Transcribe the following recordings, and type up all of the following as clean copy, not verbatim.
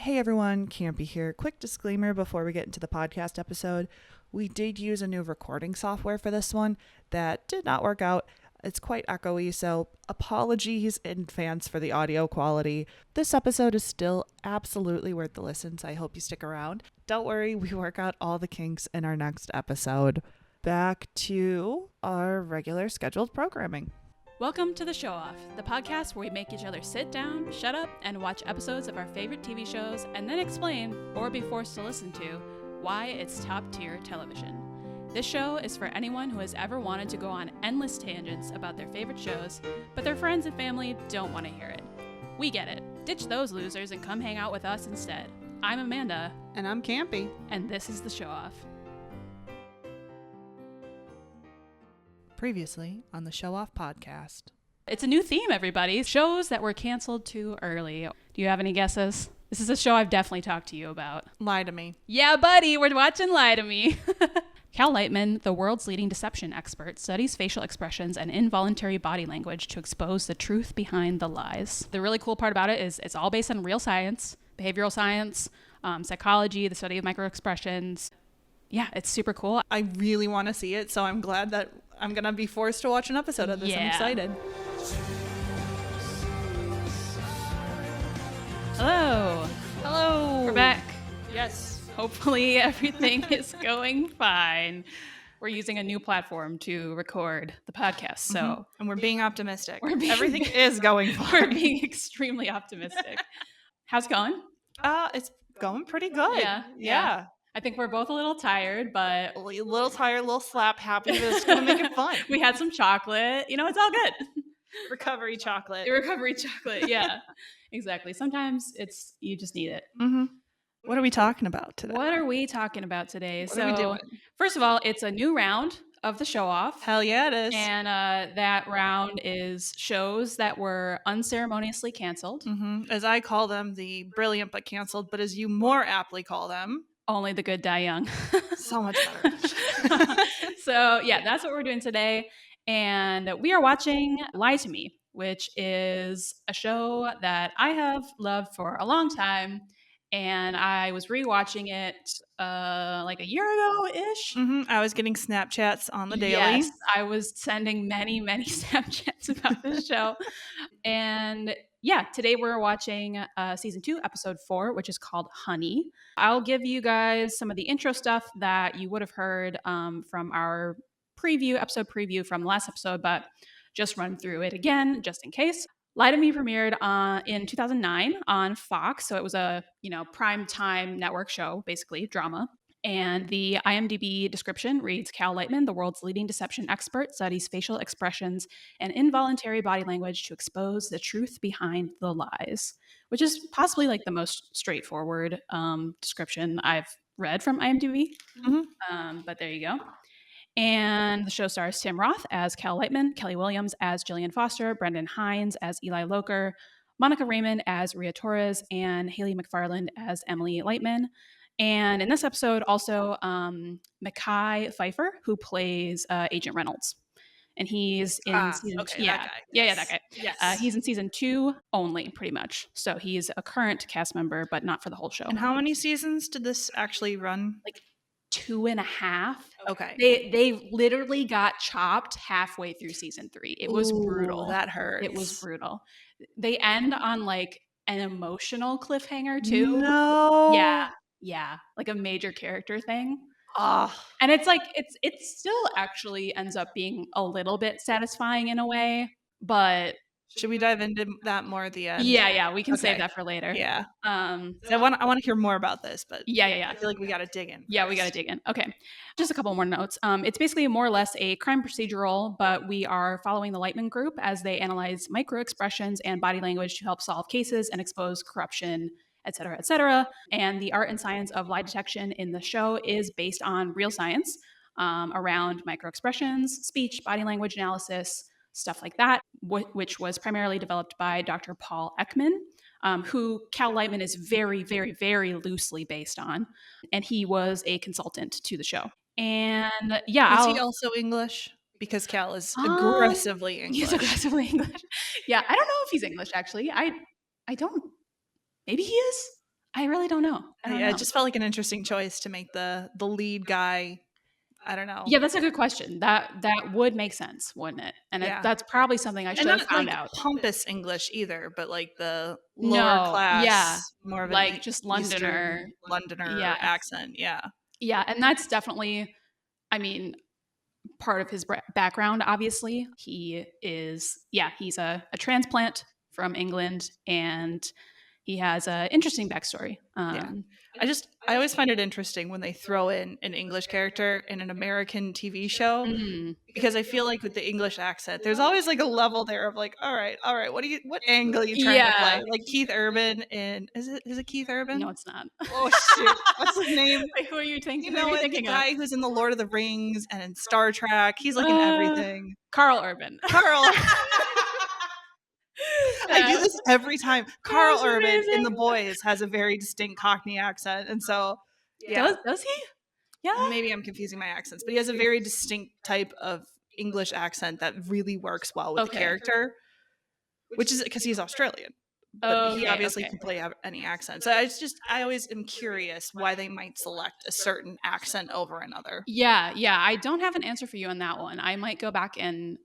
Hey everyone, Campy here. Quick disclaimer before we get into the podcast episode. We did use a new recording software for this one that did not work out. It's quite echoey, so apologies in advance for the audio quality. This episode is still absolutely worth the listen, so I hope you stick around. Don't worry, we work out all the kinks in our next episode. Back to our regular scheduled programming. Welcome to The Show Off, the podcast where we make each other sit down, shut up, and watch episodes of our favorite TV shows and then explain, or be forced to listen to, why it's top-tier television. This show is for anyone who has ever wanted to go on endless tangents about their favorite shows, but their friends and family don't want to hear it. We get it. Ditch those losers and come hang out with us instead. I'm Amanda. And I'm Campy. And this is The Show Off. Previously on the Show Off podcast. It's a new theme, everybody. Shows that were canceled too early. Do you have any guesses? This is a show I've definitely talked to you about. Lie to Me. Yeah, buddy, we're watching Lie to Me. Cal Lightman, the world's leading deception expert, studies facial expressions and involuntary body language to expose the truth behind the lies. The really cool part about it is it's all based on real science, behavioral science, psychology, the study of microexpressions. Yeah, it's super cool. I really want to see it, so I'm glad that I'm going to be forced to watch an episode of this. Yeah. I'm excited. Hello. Hello. We're back. Yes. Hopefully everything is going fine. We're using a new platform to record the podcast, so and we're being optimistic. Everything is going fine. We're being extremely optimistic. How's it going? It's going pretty good. Yeah. I think we're both a little tired, but a little tired, a little slap happy, but it's going to make it fun. We had some chocolate. You know, it's all good. Recovery chocolate. Recovery chocolate. Yeah, exactly. Sometimes you just need it. Mm-hmm. What are we talking about today? What are we talking about today? What are we doing? First of all, it's a new round of the Show Off. Hell yeah, it is. And that round is shows that were unceremoniously canceled. Mm-hmm. As I call them, the brilliant but canceled, but as you more aptly call them, only the good die young. So much better. So yeah, that's what we're doing today. And we are watching Lie to Me, which is a show that I have loved for a long time. And I was rewatching it like a year ago-ish. Mm-hmm. I was getting Snapchats on the daily. Yes, I was sending many, many Snapchats about this show. And yeah, today we're watching season 2, episode 4, which is called Honey. I'll give you guys some of the intro stuff that you would have heard from our episode preview from the last episode, but just run through it again, just in case. Lie to Me premiered in 2009 on Fox, so it was a prime time network show, basically drama. And the IMDb description reads, Cal Lightman, the world's leading deception expert, studies facial expressions and involuntary body language to expose the truth behind the lies, which is possibly like the most straightforward description I've read from IMDb. Mm-hmm. But there you go. And the show stars Tim Roth as Cal Lightman, Kelly Williams as Jillian Foster, Brendan Hines as Eli Loker, Monica Raymond as Rhea Torres, and Haley McFarland as Emily Lightman. And in this episode, also Mekhi Phifer, who plays Agent Reynolds. And he's in season 2. Yeah. That guy. Yeah, that guy. Yes. He's in season 2 only, pretty much. So he's a current cast member, but not for the whole show. And how many seasons did this actually run? Like 2.5. Okay. They literally got chopped halfway through season 3. It was brutal. That hurts. It was brutal. They end on like an emotional cliffhanger too. No. Yeah. Like a major character thing. Oh. And it's like it still actually ends up being a little bit satisfying in a way, but should we dive into that more at the end? Yeah, we can save that for later. Yeah. I want to hear more about this, but yeah. I feel like we got to dig in. Yeah, we got to dig in. Okay. Just a couple more notes. It's basically more or less a crime procedural, but we are following the Lightman group as they analyze microexpressions and body language to help solve cases and expose corruption, et cetera, et cetera. And the art and science of lie detection in the show is based on real science around microexpressions, speech, body language analysis, stuff like that, which was primarily developed by Dr. Paul Ekman, who Cal Lightman is very, very, very loosely based on. And he was a consultant to the show. And yeah. Is he also English? Because Cal is aggressively English. He's aggressively English. Yeah, I don't know if he's English, actually. I don't. Maybe he is. I really don't know. Yeah, it just felt like an interesting choice to make the lead guy. I don't know. Yeah, that's a good question. That would make sense, wouldn't it? And Yeah. that's probably something I And should have not found like out. pompous English either, but like the lower No, yeah, class, more of an like just Londoner. Eastern Londoner Yeah, accent. Yeah. yeah, and that's definitely, I mean, part of his background. Obviously, he's a transplant from England, and he has an interesting backstory. Yeah. I always find it interesting when they throw in an English character in an American TV show, mm, because I feel like with the English accent, there's always like a level there of like, all right, what angle are you trying to yeah. play? Like Keith Urban in, is it Keith Urban? No, it's not. Oh shoot, what's his name? Wait, who are you thinking? You Who are know you what? The thinking of? guy who's in the Lord of the Rings and in Star Trek. He's like in everything. Carl Urban. Carl. I do Yeah. this every time. Carl That's Urban in amazing. The Boys has a very distinct Cockney accent, and so yeah. Does he? Yeah. Maybe I'm confusing my accents, but he has a very distinct type of English accent that really works well with the Okay. character, which is because he's Australian. But he obviously Okay. can play any accent. So I always am curious why they might select a certain accent over another. Yeah, I don't have an answer for you on that one. I might go back and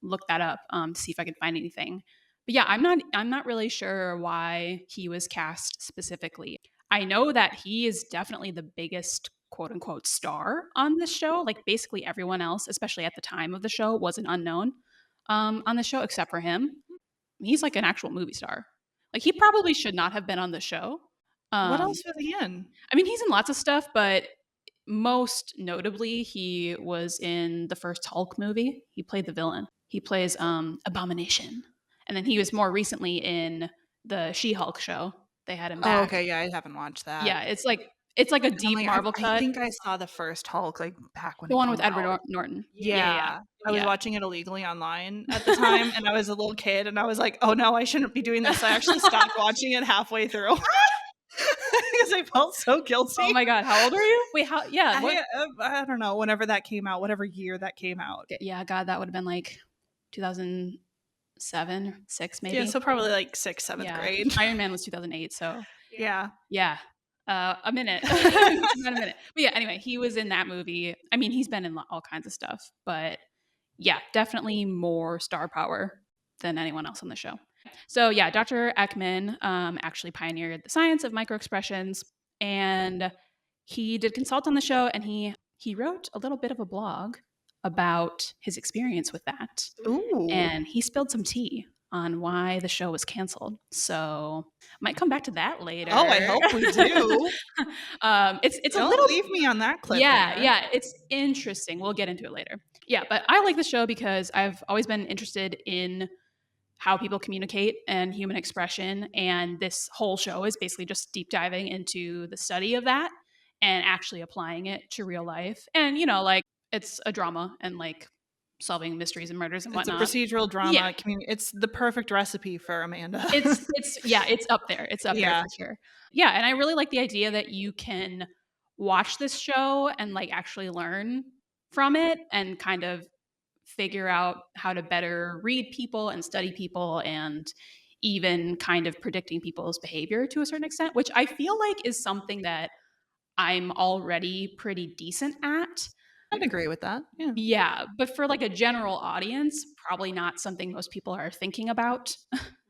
look that up, see if I can find anything. But yeah, I'm not really sure why he was cast specifically. I know that he is definitely the biggest quote unquote star on this show. Like basically everyone else, especially at the time of the show, was an unknown on the show except for him. He's like an actual movie star. Like he probably should not have been on the show. What else was he in? I mean, he's in lots of stuff, but most notably, he was in the first Hulk movie. He played the villain. He plays Abomination, and then he was more recently in the She-Hulk show. They had him back. Oh, okay, yeah, I haven't watched that. Yeah, it's like a deep Marvel cut. I think I saw the first Hulk like back when The it one came with Edward out. Norton. Yeah. I was watching it illegally online at the time, and I was a little kid, and I was like, "Oh no, I shouldn't be doing this." I actually stopped watching it halfway through because I felt so guilty. Oh my god, how old are you? Wait, how? Yeah, I don't know. Whenever that came out, whatever year that came out. Yeah, God, that would have been like 2007, 6 maybe. Yeah, so probably like 6th, 7th grade. Iron Man was 2008, so yeah. A minute. Not a minute. But yeah, anyway, he was in that movie. I mean, he's been in all kinds of stuff, but yeah, definitely more star power than anyone else on the show. So yeah, Dr. Ekman actually pioneered the science of microexpressions, and he did consult on the show, and he wrote a little bit of a blog about his experience with that. Ooh. And he spilled some tea on why the show was canceled. So might come back to that later. Oh, I hope we do. It's Don't a little leave me on that cliff. Yeah, it's interesting. We'll get into it later. Yeah, but I like the show because I've always been interested in how people communicate and human expression, and this whole show is basically just deep diving into the study of that and actually applying it to real life. And like it's a drama and like solving mysteries and murders and whatnot. It's a procedural drama. Yeah. It's the perfect recipe for Amanda. It's up there. It's up there for sure. Yeah, and I really like the idea that you can watch this show and like actually learn from it and kind of figure out how to better read people and study people and even kind of predicting people's behavior to a certain extent, which I feel like is something that I'm already pretty decent at. I'd agree with that. Yeah. Yeah, but for like a general audience, probably not something most people are thinking about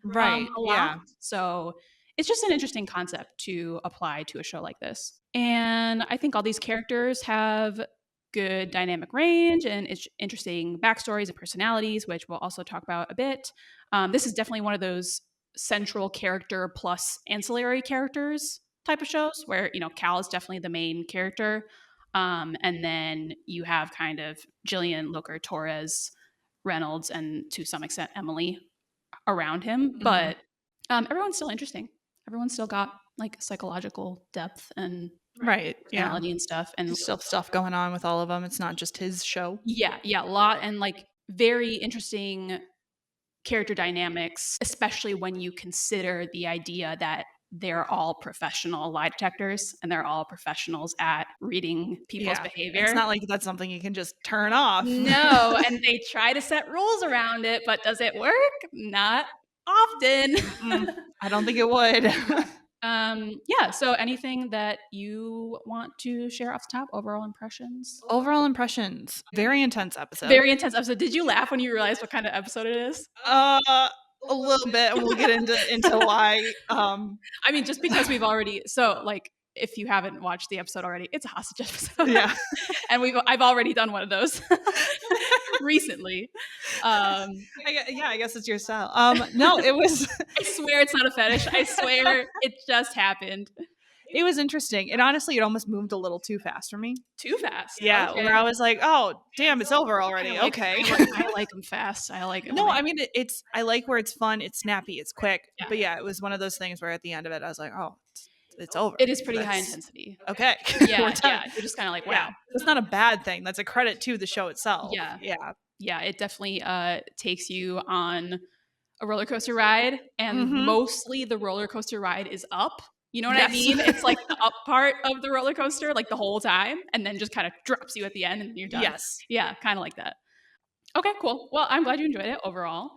Right. a lot. Yeah. So it's just an interesting concept to apply to a show like this. And I think all these characters have good dynamic range and it's interesting backstories and personalities, which we'll also talk about a bit. This is definitely one of those central character plus ancillary characters type of shows where, Cal is definitely the main character. And then you have kind of Jillian, Looker, Torres, Reynolds, and to some extent Emily around him. Mm-hmm. But everyone's still interesting. Everyone's still got like psychological depth and personality and stuff. And there's still stuff going on with all of them. It's not just his show. Yeah, a lot and like very interesting character dynamics, especially when you consider the idea that they're all professional lie detectors and they're all professionals at reading people's behavior. It's not like that's something you can just turn off. No, and they try to set rules around it, but does it work? Not often. I don't think it would. Yeah. So anything that you want to share off the top? Overall impressions? Overall impressions. Very intense episode. Very intense episode. Did you laugh when you realized what kind of episode it is? A little bit, and we'll get into why. I mean, just because we've already like if you haven't watched the episode already, it's a hostage episode. Yeah. And I've already done one of those recently. I guess it's your style. No, it was. I swear it's not a fetish. I swear it just happened. It was interesting. And honestly, it almost moved a little too fast for me. Too fast? Yeah, Okay. where I was like, oh, damn, it's over already. Okay. I like them fast. I like it. No, I mean, I like where it's fun, it's snappy, it's quick. Yeah. But yeah, it was one of those things where at the end of it, I was like, oh, it's over. It is pretty high intensity. Okay. Yeah, yeah. You're just kind of like, wow. Yeah. That's not a bad thing. That's a credit to the show itself. Yeah. Yeah. Yeah, it definitely takes you on a roller coaster ride, and Mhm. mostly the roller coaster ride is up. You know what I Yes. mean? It's like the up part of the roller coaster, like the whole time, and then just kind of drops you at the end and you're done. Yes. Yeah, kind of like that. Okay, cool. Well, I'm glad you enjoyed it overall.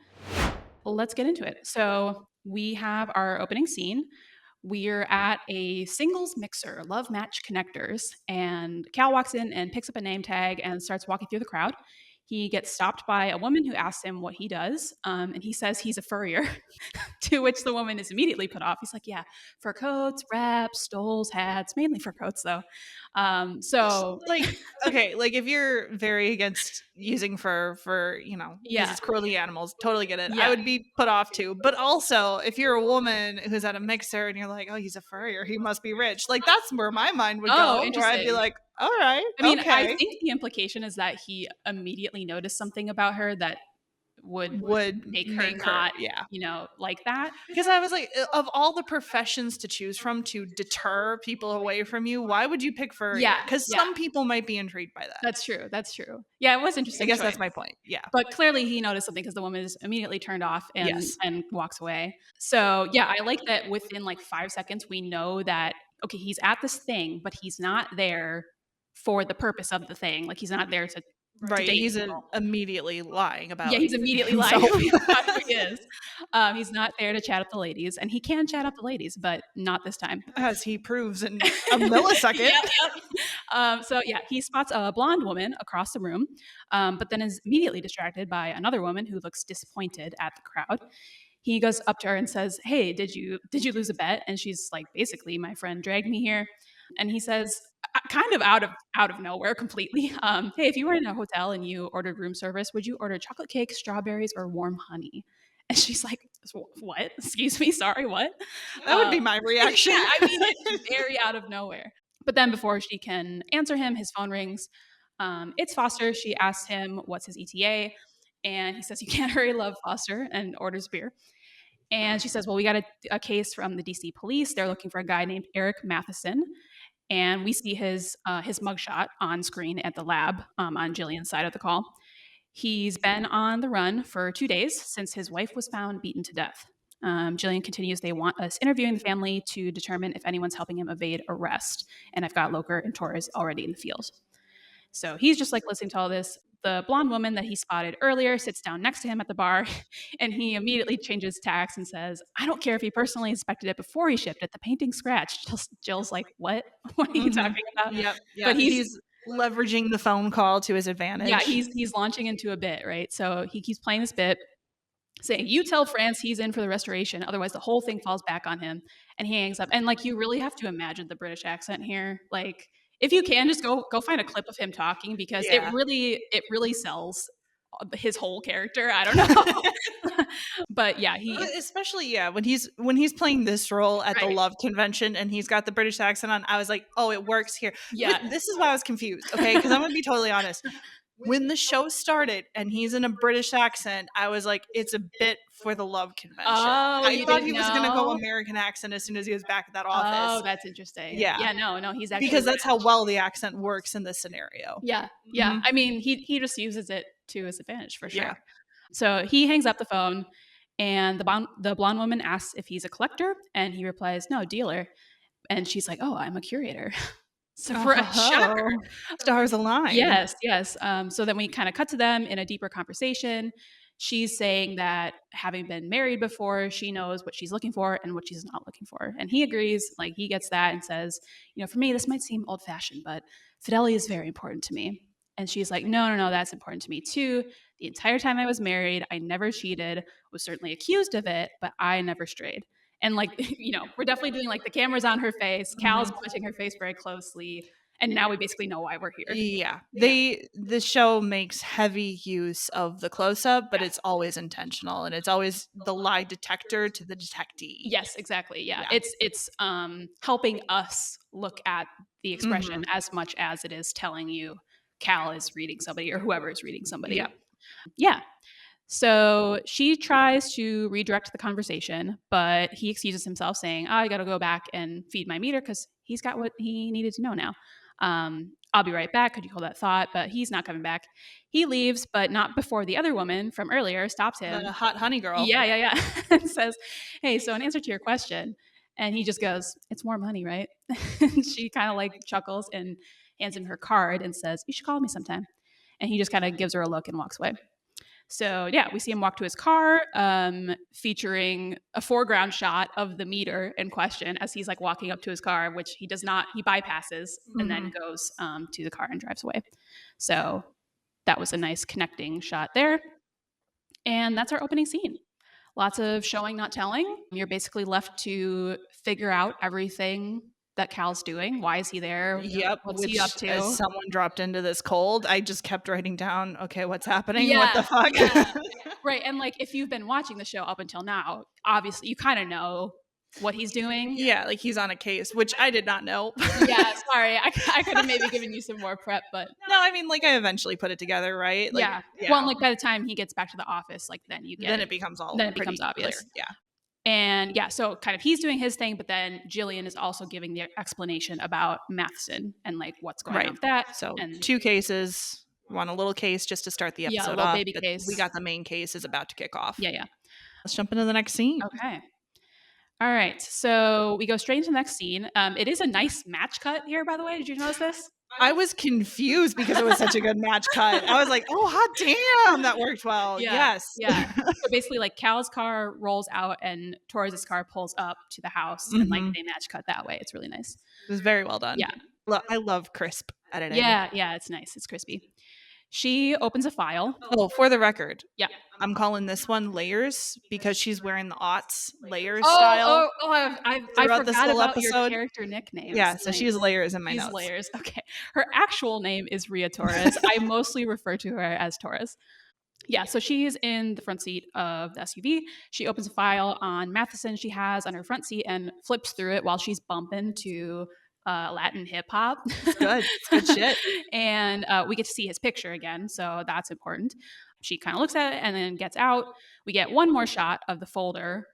Let's get into it. So we have our opening scene. We're at a singles mixer, love match connectors, and Cal walks in and picks up a name tag and starts walking through the crowd. He gets stopped by a woman who asks him what he does, and he says he's a furrier, to which the woman is immediately put off. He's like, yeah, fur coats, wraps, stoles, hats, mainly fur coats, though. So, like, okay, like if you're very against using fur for, because it's cruelty animals, totally get it. Yeah. I would be put off too. But also, if you're a woman who's at a mixer and you're like, oh, he's a furrier, he must be rich. Like, that's where my mind would go. Where I'd be interesting. like, all right, I mean, okay. I think the implication is that he immediately noticed something about her that would make her not, like that. Because I was like, of all the professions to choose from to deter people away from you, why would you pick furrier? Yeah, Because some people might be intrigued by that. That's true. That's true. Yeah, it was interesting. I guess that's my point. Yeah. But clearly he noticed something because the woman is immediately turned off and walks away. So yeah, I like that within like 5 seconds, we know that, okay, he's at this thing, but he's not there for the purpose of the thing. Like he's not there to Right, date he's people. Immediately lying about. Yeah, he's immediately lying about who he is. He's not there to chat up the ladies, and he can chat up the ladies, but not this time, as he proves in a millisecond. So yeah, he spots a blonde woman across the room, but then is immediately distracted by another woman who looks disappointed at the crowd. He goes up to her and says, "Hey, did you lose a bet?" And she's like, "Basically, my friend dragged me here." And he says, kind of out of nowhere completely, "Hey, if you were in a hotel and you ordered room service, would you order chocolate cake, strawberries, or warm honey?" And she's like, "What? Excuse me, sorry, what?" That would be my reaction. Yeah, I mean, it's very out of nowhere. But then before she can answer him, his phone rings. It's Foster. She asks him what's his ETA, and he says, "You can't hurry, love, Foster," and orders beer. And she says, "Well, we got a case from the DC police. They're looking for a guy named Eric Matheson." And we see his mugshot on screen at the lab on Jillian's side of the call. He's been on the run for 2 days since his wife was found beaten to death. Jillian continues, "They want us interviewing the family to determine if anyone's helping him evade arrest. And I've got Loker and Torres already in the field." So he's just like listening to all this. The blonde woman that he spotted earlier sits down next to him at the bar, and he immediately changes tacks and says, "I don't care if he personally inspected it before he shipped it. The painting's scratched." Jill's like, "What? What are you talking about?" Yep. But he's leveraging the phone call to his advantage. Yeah, he's launching into a bit, right? So he keeps playing this bit, saying, "You tell France he's in for the restoration, otherwise the whole thing falls back on him." And he hangs up. And like, you really have to imagine the British accent here. Like, if you can, just go find a clip of him talking, because it really sells his whole character. I don't know. But yeah, especially when he's playing this role at the Love Convention and he's got the British accent on, I was like, oh, it works here. Yeah. This is why I was confused, okay? Because I'm gonna be totally honest. When the show started and he's in a British accent, I was like, it's a bit for the Love Convention. Oh, I thought he was going to go American accent as soon as he was back at that office. Oh, that's interesting. Yeah. Yeah, no, he's actually... Because that's how well the accent works in this scenario. Yeah, yeah. Mm-hmm. I mean, he just uses it to his advantage, for sure. Yeah. So he hangs up the phone, and the blonde woman asks if he's a collector, and he replies, "No, dealer." And she's like, "Oh, I'm a curator." So for a shocker, stars align. Yes. So then we kind of cut to them in a deeper conversation. she's saying that having been married before, she knows what she's looking for and what she's not looking for. And he agrees, like he gets that and says, for me, this might seem old fashioned, but fidelity is very important to me. And she's like, no, no, no, that's important to me too. The entire time I was married, I never cheated, was certainly accused of it, but I never strayed. And like, we're definitely doing like the camera's on her face. Cal's watching her face very closely. And now we basically know why we're here. Yeah. The show makes heavy use of the close up, but it's always intentional, and it's always the lie detector to the detectee. Yes, exactly. Yeah. It's helping us look at the expression as much as it is telling you Cal is reading somebody or whoever is reading somebody. Yeah. Yeah. So she tries to redirect the conversation, but he excuses himself, saying, I got to go back and feed my meter because he's got what he needed to know now. I'll be right back. Could you hold that thought? But he's not coming back. He leaves, but not before the other woman from earlier stops him. The hot honey girl. Yeah. And says, hey, so in answer to your question, and he just goes, it's more money, right? She kind of like chuckles and hands him her card and says, you should call me sometime. And he just kind of gives her a look and walks away. So yeah, we see him walk to his car, featuring a foreground shot of the meter in question as he's like walking up to his car, which he does not, he bypasses and then goes to the car and drives away. So that was a nice connecting shot there. And that's our opening scene. Lots of showing, not telling. You're basically left to figure out everything that Cal's doing. Why is he there? Yep. What's he up to? As someone dropped into this cold, I just kept writing down, okay, what's happening? Yeah, what the fuck? Yeah. Right. And like, if you've been watching the show up until now, obviously you kind of know what he's doing. Yeah, like he's on a case, which I did not know. Yeah, sorry. I could have maybe given you some more prep, but no, I mean, like I eventually put it together, right? Like, yeah. Well, like by the time he gets back to the office, like then you get then it becomes obvious. Clear. Yeah. And yeah, so kind of he's doing his thing, but then Jillian is also giving the explanation about Matheson and like what's going on with that. So and 2 cases. Want a little case just to start the episode off. Baby case. We got the main case is about to kick off. Yeah. Let's jump into the next scene. Okay. All right. So we go straight into the next scene. It is a nice match cut here, by the way. Did you notice this? I was confused because it was such a good match cut. I was like, oh, hot damn, that worked well. Yes. Yeah. So basically, like Cal's car rolls out and Torres' car pulls up to the house and like they match cut that way. It's really nice. It was very well done. Yeah. I love crisp editing. Yeah. It's nice. It's crispy. She opens a file. Oh, for the record. Yeah. I'm calling this one Layers because she's wearing the aughts layers style. I forgot about episode. Your character nicknames. Yeah, so she's Layers in my notes. She's Layers. Okay. Her actual name is Ria Torres. I mostly refer to her as Torres. Yeah, so she's in the front seat of the SUV. She opens a file on Matheson she has on her front seat and flips through it while she's bumping to Latin hip hop. It's good. It's good shit. And we get to see his picture again, so that's important. She kind of looks at it and then gets out. We get one more shot of the folder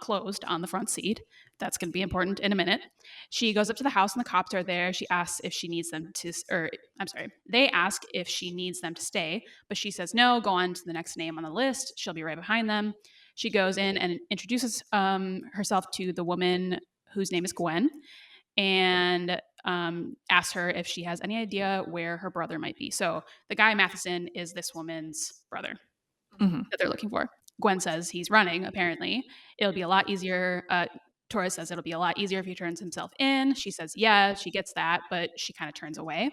closed on the front seat. That's going to be important in a minute. She goes up to the house and the cops are there. She asks if she needs them to, they ask if she needs them to stay, but she says no, go on to the next name on the list. She'll be right behind them. She goes in and introduces herself to the woman whose name is Gwen and asks her if she has any idea where her brother might be. So the guy Matheson is this woman's brother that they're looking for. Gwen says he's running, apparently. It'll be a lot easier. Torres says it'll be a lot easier if he turns himself in. She says, yeah, she gets that, but she kind of turns away.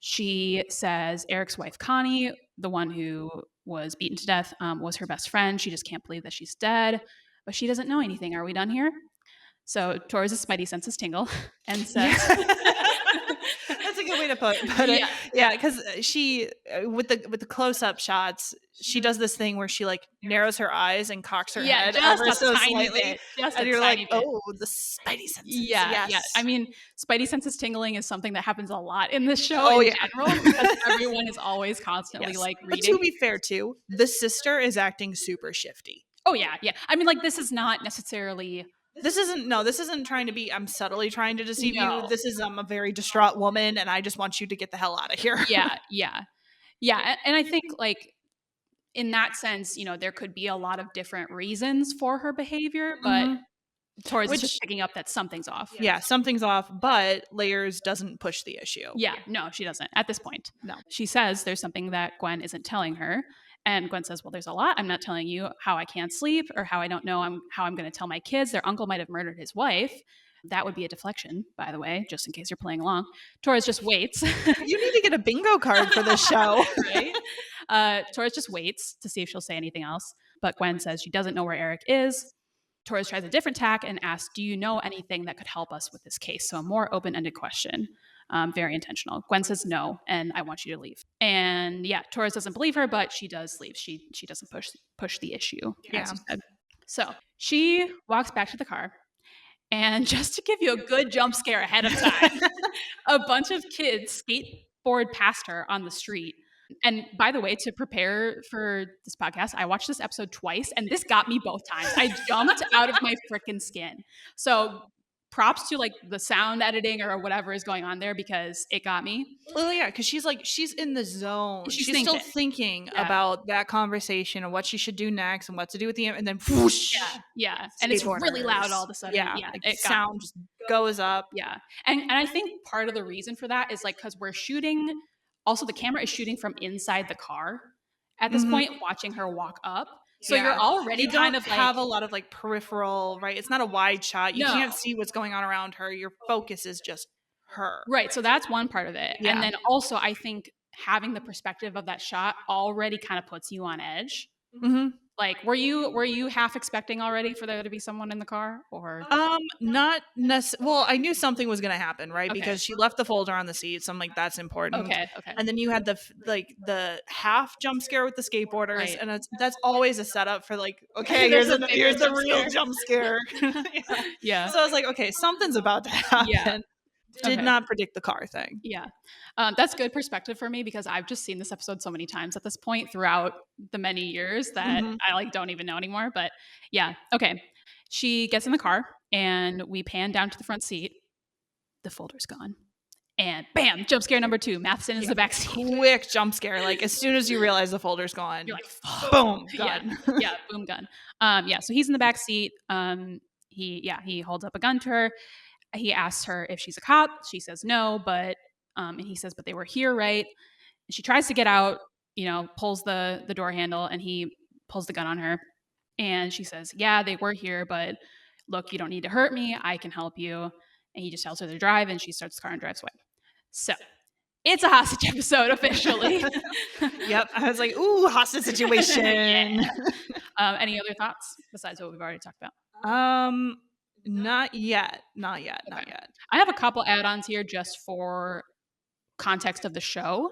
She says Eric's wife, Connie, the one who was beaten to death, was her best friend. She just can't believe that she's dead, but she doesn't know anything. Are we done here? So Torres' spidey senses tingle and says... That's a good way to put it. Yeah, because she, with the close-up shots, she does this thing where she like narrows her eyes and cocks her head ever so slightly. And you're like, oh, the spidey senses. Yeah. I mean, spidey senses tingling is something that happens a lot in this show in general because everyone is always constantly like reading. But to be fair, too, the sister is acting super shifty. Oh, yeah. I mean, like, this is not necessarily... This isn't trying to be, I'm subtly trying to deceive you. This is, I'm a very distraught woman and I just want you to get the hell out of here. Yeah. And I think like in that sense, there could be a lot of different reasons for her behavior, but Torres is just picking up that something's off. Yeah, something's off, but Layers doesn't push the issue. Yeah, no, she doesn't at this point. No. She says there's something that Gwen isn't telling her. And Gwen says, well, there's a lot. I'm not telling you how I can't sleep or how I don't know how I'm going to tell my kids. Their uncle might have murdered his wife. That would be a deflection, by the way, just in case you're playing along. Torres just waits. You need to get a bingo card for this show. Right? Torres just waits to see if she'll say anything else. But Gwen says she doesn't know where Eric is. Torres tries a different tack and asks, do you know anything that could help us with this case? So a more open-ended question. Very intentional. Gwen says no, and I want you to leave. And yeah, Torres doesn't believe her, but she does leave. She doesn't push the issue, as you said. So she walks back to the car. And just to give you a good jump scare ahead of time, a bunch of kids skateboard past her on the street. And by the way, to prepare for this podcast, I watched this episode twice, and this got me both times. I jumped out of my freaking skin. So props to like the sound editing or whatever is going on there, because it got me. Well, yeah, because she's in the zone. She's still thinking about that conversation and what she should do next and what to do with the, and then whoosh. Yeah. And it's really loud all of a sudden. Yeah. Like it sound just goes up. Yeah. And I think part of the reason for that is like, because we're shooting, also the camera is shooting from inside the car at this point, watching her walk up. So you're already kind of have a lot of like peripheral, right? It's not a wide shot. You can't see what's going on around her. Your focus is just her. Right. So that's one part of it. Yeah. And then also I think having the perspective of that shot already kind of puts you on edge. Mm-hmm. Like, were you half expecting already for there to be someone in the car, or? Not necessarily. Well, I knew something was going to happen, right? Okay. Because she left the folder on the seat, so I'm like, that's important. Okay. And then you had the half jump scare with the skateboarders, right. And that's always a setup for like, okay, here's the real jump scare. Yeah. So I was like, okay, something's about to happen. Yeah. Did not predict the car thing. Yeah. That's good perspective for me, because I've just seen this episode so many times at this point throughout the many years that I like don't even know anymore. But yeah. Okay. She gets in the car and we pan down to the front seat. The folder's gone. And bam, jump scare number 2. Matheson is the back seat. Quick jump scare. Like as soon as you realize the folder's gone, you're like, boom, gun. Yeah, boom, gun. So he's in the back seat. He holds up a gun to her. He asks her if she's a cop. She says no, but and he says, but they were here, right? And she tries to get out, pulls the door handle, and he pulls the gun on her. And she says, yeah, they were here, but look, you don't need to hurt me. I can help you. And he just tells her to drive, and she starts the car and drives away. So it's a hostage episode officially. Yep. I was like, ooh, hostage situation. Any other thoughts besides what we've already talked about? Not yet. Not yet. I have a couple add-ons here just for context of the show.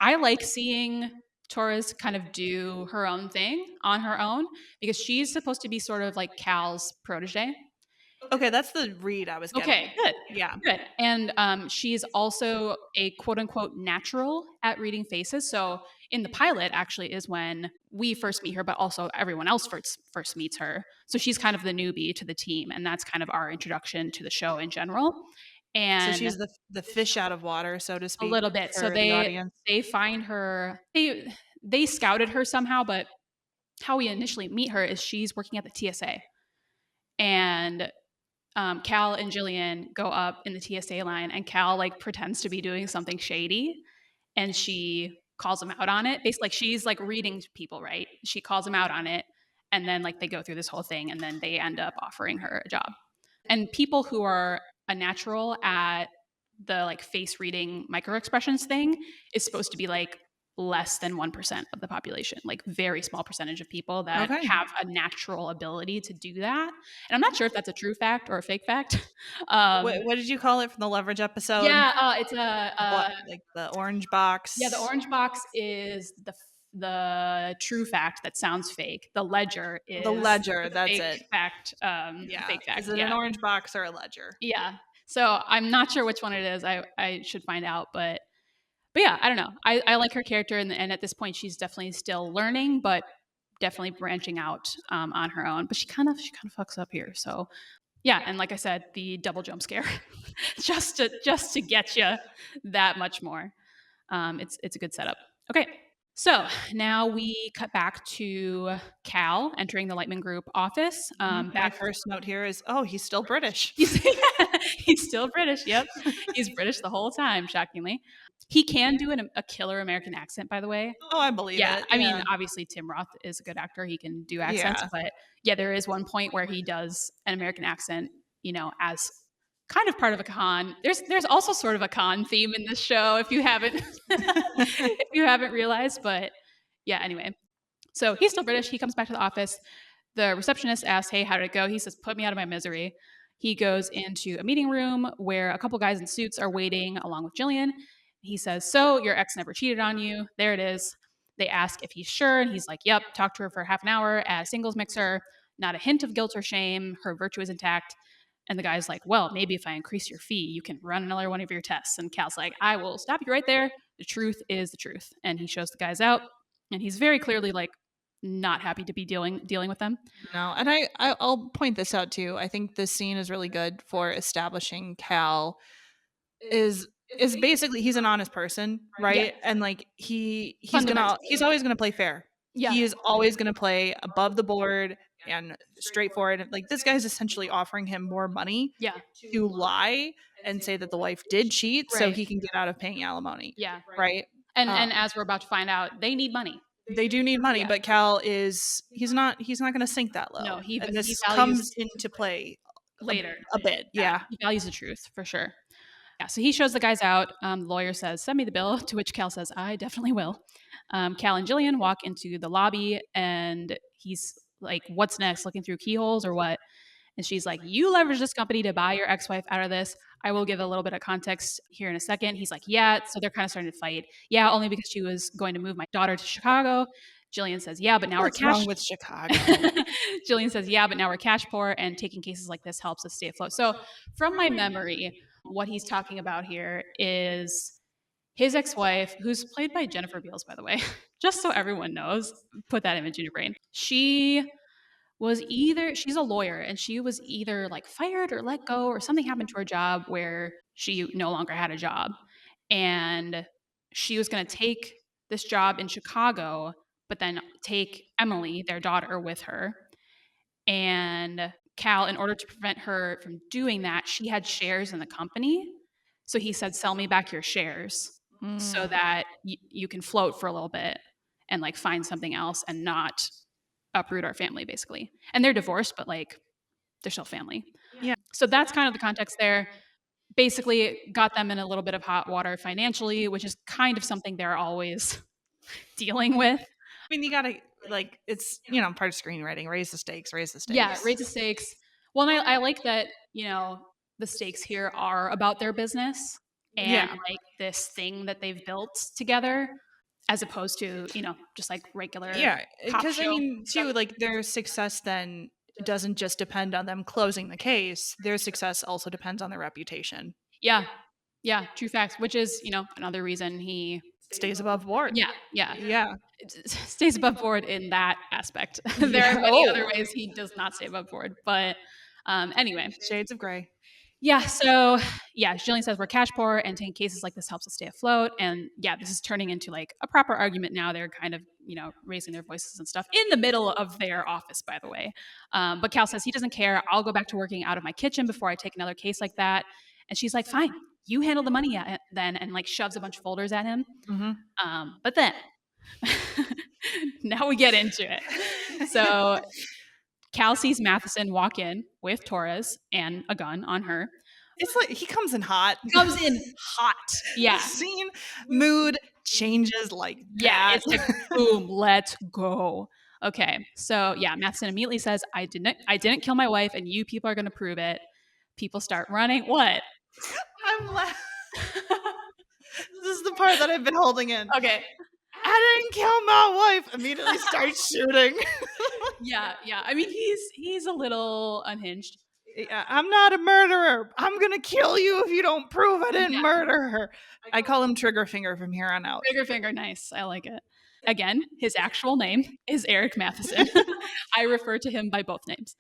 I like seeing Torres kind of do her own thing on her own, because she's supposed to be sort of like Cal's protege. Okay, that's the read I was getting. Okay, good. Yeah. Good. And she's also a quote-unquote natural at reading faces. So in the pilot actually is when we first meet her, but also everyone else first meets her. So she's kind of the newbie to the team, and that's kind of our introduction to the show in general. And so she's the fish out of water, so to speak. A little bit. So they find her, they scouted her somehow, but how we initially meet her is she's working at the TSA. And Cal and Jillian go up in the TSA line, and Cal like pretends to be doing something shady, and she calls him out on it. Basically, like, she's like reading people, right? She calls him out on it, and then like they go through this whole thing, and then they end up offering her a job. And people who are a natural at the like face reading microexpressions thing is supposed to be like less than 1% of the population, like very small percentage of people that have a natural ability to do that. And I'm not sure if that's a true fact or a fake fact. What did you call it from the Leverage episode? Yeah, it's like the orange box. Yeah, the orange box is the true fact that sounds fake. The ledger is the ledger. That's fake it. Fact. Fake fact. Is it an orange box or a ledger? Yeah. So I'm not sure which one it is. I should find out, but yeah, I don't know. I like her character, and at this point, she's definitely still learning, but definitely branching out on her own. But she kind of fucks up here. So yeah, and like I said, the double jump scare, just to get you that much more. It's a good setup. Okay, so now we cut back to Cal entering the Lightman Group office. My first note here is, oh, he's still British. He's still British. Yep. He's British the whole time, shockingly. He can do a killer American accent, by the way. Oh, I believe Yeah. it. I mean, Yeah. obviously, Tim Roth is a good actor. He can do accents. Yeah. But yeah, there is one point where he does an American accent, as kind of part of a con. There's also sort of a con theme in this show if you haven't if you haven't realized. But yeah, anyway. So he's still British. He comes back to the office. The receptionist asks, "Hey, how did it go?" He says, "Put me out of my misery." He goes into a meeting room where a couple guys in suits are waiting along with Jillian. He says, "So your ex never cheated on you?" There it is. They ask if he's sure, and he's like, "Yep." Talked to her for half an hour at a singles mixer. Not a hint of guilt or shame. Her virtue is intact. And the guy's like, "Well, maybe if I increase your fee, you can run another one of your tests." And Cal's like, "I will stop you right there. The truth is the truth." And he shows the guys out, and he's very clearly like not happy to be dealing with them. No, and I'll point this out too. I think this scene is really good for establishing Cal is basically he's an honest person, right? Yeah. And like he's Fundamentally. always gonna play fair. Yeah. He is always gonna play above the board and straightforward. Like this guy's essentially offering him more money Yeah. to lie and say that the wife did cheat so Right. he can get out of paying alimony. Yeah. Right? And as we're about to find out, they need money. They do need money, Yeah. but Cal is he's not going to sink that low. No, he and this values comes into play later. a bit. Yeah. He values the truth for sure. Yeah, so he shows the guys out. The lawyer says, "Send me the bill," to which Cal says, "I definitely will." Cal and Jillian walk into the lobby, and he's like, "What's next? Looking through keyholes or what?" And she's like, "You leverage this company to buy your ex-wife out of this." I will give a little bit of context here in a second. He's like, "Yeah." So they're kind of starting to fight. "Yeah, only because she was going to move my daughter to Chicago." Jillian says, "Yeah, but now What's we're cash." wrong with Chicago? Jillian says, "Yeah, but now we're cash poor, and taking cases like this helps us stay afloat." So, from my memory, what he's talking about here is his ex-wife, who's played by Jennifer Beals, by the way, just so everyone knows, put that image in your brain. She's a lawyer, and she was either like fired or let go, or something happened to her job where she no longer had a job. And she was going to take this job in Chicago, but then take Emily, their daughter, with her. And Cal, in order to prevent her from doing that, she had shares in the company. So he said, "Sell me back your shares so that you can float for a little bit and like find something else and not uproot our family," basically. And they're divorced, but like they're still family. Yeah. So that's kind of the context there. Basically, it got them in a little bit of hot water financially, which is kind of something they're always dealing with. I mean, you gotta like it's part of screenwriting. Raise the stakes. Raise the stakes. Yeah, raise the stakes. Well, and I like that, the stakes here are about their business and Yeah. like this thing that they've built together as opposed to, just like regular Yeah, cop because I show mean, too, stuff. like their success then doesn't just depend on them closing the case. Their success also depends on their reputation. Yeah. Yeah, true facts, which is, another reason he Stays above board. yeah, yeah. Yeah. Stays above board in that aspect. There Yeah. are many Oh. other ways he does not stay above board. But anyway, Shades of gray. yeah. So yeah, Jillian says we're cash poor, and taking cases like this helps us stay afloat. And yeah, this is turning into like a proper argument now. They're kind of raising their voices and stuff in the middle of their office, by the way. But Cal says he doesn't care. "I'll go back to working out of my kitchen before I take another case like that." And she's like, "Fine, you handle the money then," and like shoves a bunch of folders at him. But then now we get into it. So Cal sees Matheson walk in with Torres and a gun on her. It's like he comes in hot. Comes in hot. Yeah. Scene mood changes like Yeah. that. It's like, boom, let's go. Okay. So yeah, Matheson immediately says, I didn't kill my wife, and you people are gonna prove it." People start running. What? I'm laughing. This is the part that I've been holding in. Okay. "I didn't kill my wife." Immediately starts shooting. Yeah. I mean, he's a little unhinged. Yeah, "I'm not a murderer. I'm gonna kill you if you don't prove I didn't murder her." I call him Trigger Finger from here on out. Trigger Finger, nice. I like it. Again, his actual name is Eric Matheson. I refer to him by both names.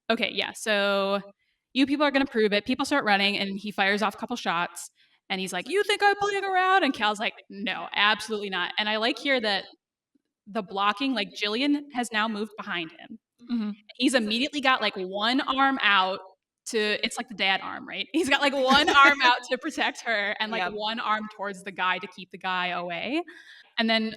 Okay, yeah. So you people are gonna prove it. People start running, and he fires off a couple shots. And he's like, "You think I'm playing around?" And Cal's like, "No, absolutely not." And I like here that the blocking, like Jillian has now moved behind him. Mhm. He's immediately got like one arm out it's like the dad arm, right? He's got like one arm out to protect her and like Yep. one arm towards the guy to keep the guy away. And then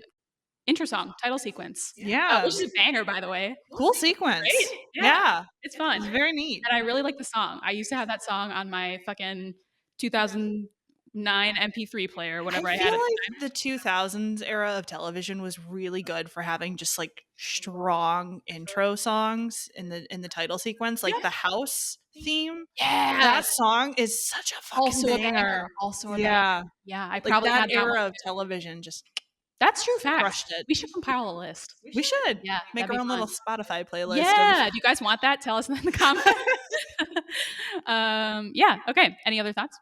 intro song, title sequence, Yeah. which is a banger, by the way. Cool sequence. Right? Yeah. Yeah. It's fun. It's very neat. And I really like the song. I used to have that song on my fucking 2009 MP3 player, whatever I I had feel at the like the 2000s era of television was really good for having just like strong intro songs in the title sequence, like the house theme. time. That Yes. song is such a fucking Also a banger. banger. Also a banger. Yeah. Yeah, I Like probably that had that era one. of television just That's true facts. crushed it. We should compile a list. We should Yeah, make that'd our be own little fun. Spotify playlist Yeah. Do you guys want that? Tell us in the comments. Yeah. Okay. Any other thoughts?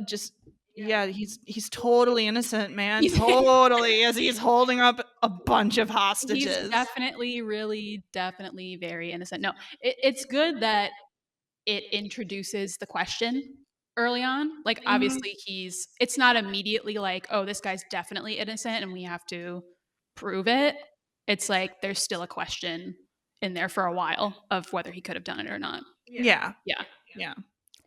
just yeah, he's totally innocent, man. He's- Totally, as he's holding up a bunch of hostages. He's definitely, really, definitely very innocent. No, it's good that it introduces the question early on. Like, obviously, it's not immediately like, oh, this guy's definitely innocent and we have to prove it. It's like there's still a question in there for a while of whether he could have done it or not. Yeah. Yeah. Yeah.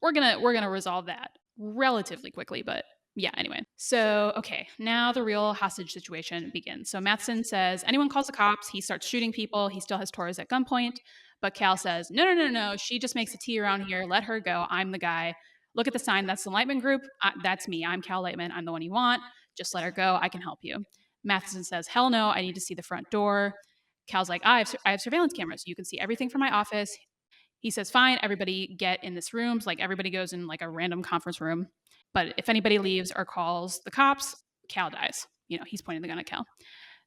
We're gonna resolve that relatively quickly, but yeah, anyway. So, okay, now the real hostage situation begins. So Matheson says, anyone calls the cops, he starts shooting people. He still has Torres at gunpoint. But Cal says, no, no, no, no. She just makes a tea around here. Let her go. I'm the guy. Look at the sign. That's the Lightman group. That's me. I'm Cal Lightman. I'm the one you want. Just let her go. I can help you. Matheson says, hell no. I need to see the front door. Cal's like, I have surveillance cameras. You can see everything from my office. He says, fine, everybody get in this room. So, like, everybody goes in like a random conference room. But if anybody leaves or calls the cops, Cal dies. He's pointing the gun at Cal.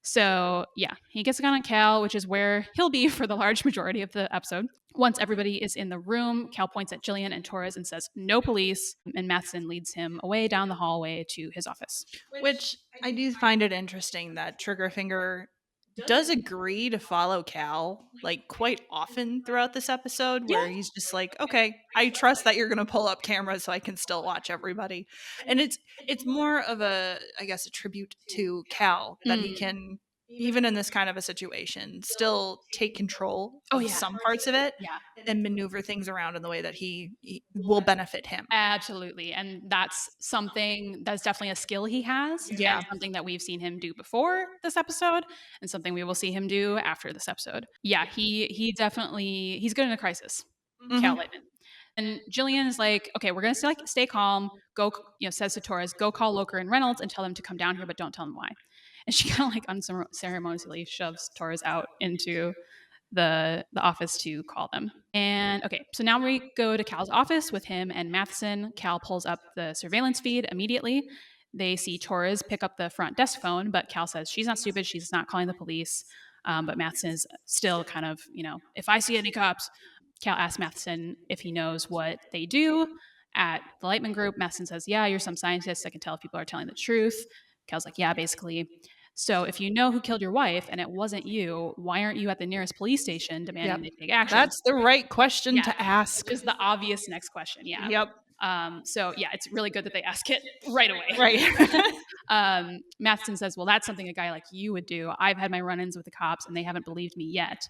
So, yeah, he gets a gun on Cal, which is where he'll be for the large majority of the episode. Once everybody is in the room, Cal points at Jillian and Torres and says, no police. And Matheson leads him away down the hallway to his office. Which I do find it interesting that Triggerfinger does agree to follow Cal like quite often throughout this episode, where he's just like, okay, I trust that you're gonna pull up cameras so I can still watch everybody. And it's more of a, I guess, a tribute to Cal that he can, even in this kind of a situation, still take control of some parts of it and maneuver things around in the way that he will benefit him. Absolutely. And that's definitely a skill he has. Yeah. And something that we've seen him do before this episode and something we will see him do after this episode. Yeah, he's good in a crisis. Cal Lightman. And Jillian is like, okay, we're going to stay calm. Go, says to Torres, go call Loker and Reynolds and tell them to come down here, but don't tell them why. And she kind of like unceremoniously shoves Torres out into the office to call them. And okay, so now we go to Cal's office with him and Matheson. Cal pulls up the surveillance feed immediately. They see Torres pick up the front desk phone, but Cal says she's not stupid. She's not calling the police. But Matheson is still kind of, if I see any cops, Cal asks Matheson if he knows what they do at the Lightman Group. Matheson says, yeah, you're some scientist. I can tell if people are telling the truth. Cal's like, yeah, basically. So if you know who killed your wife and it wasn't you, why aren't you at the nearest police station demanding they take action? That's the right question to ask. Which is the obvious next question. Yeah. Yep. So yeah, it's really good that they ask it right away. Right. Matheson says, well, that's something a guy like you would do. I've had my run-ins with the cops and they haven't believed me yet.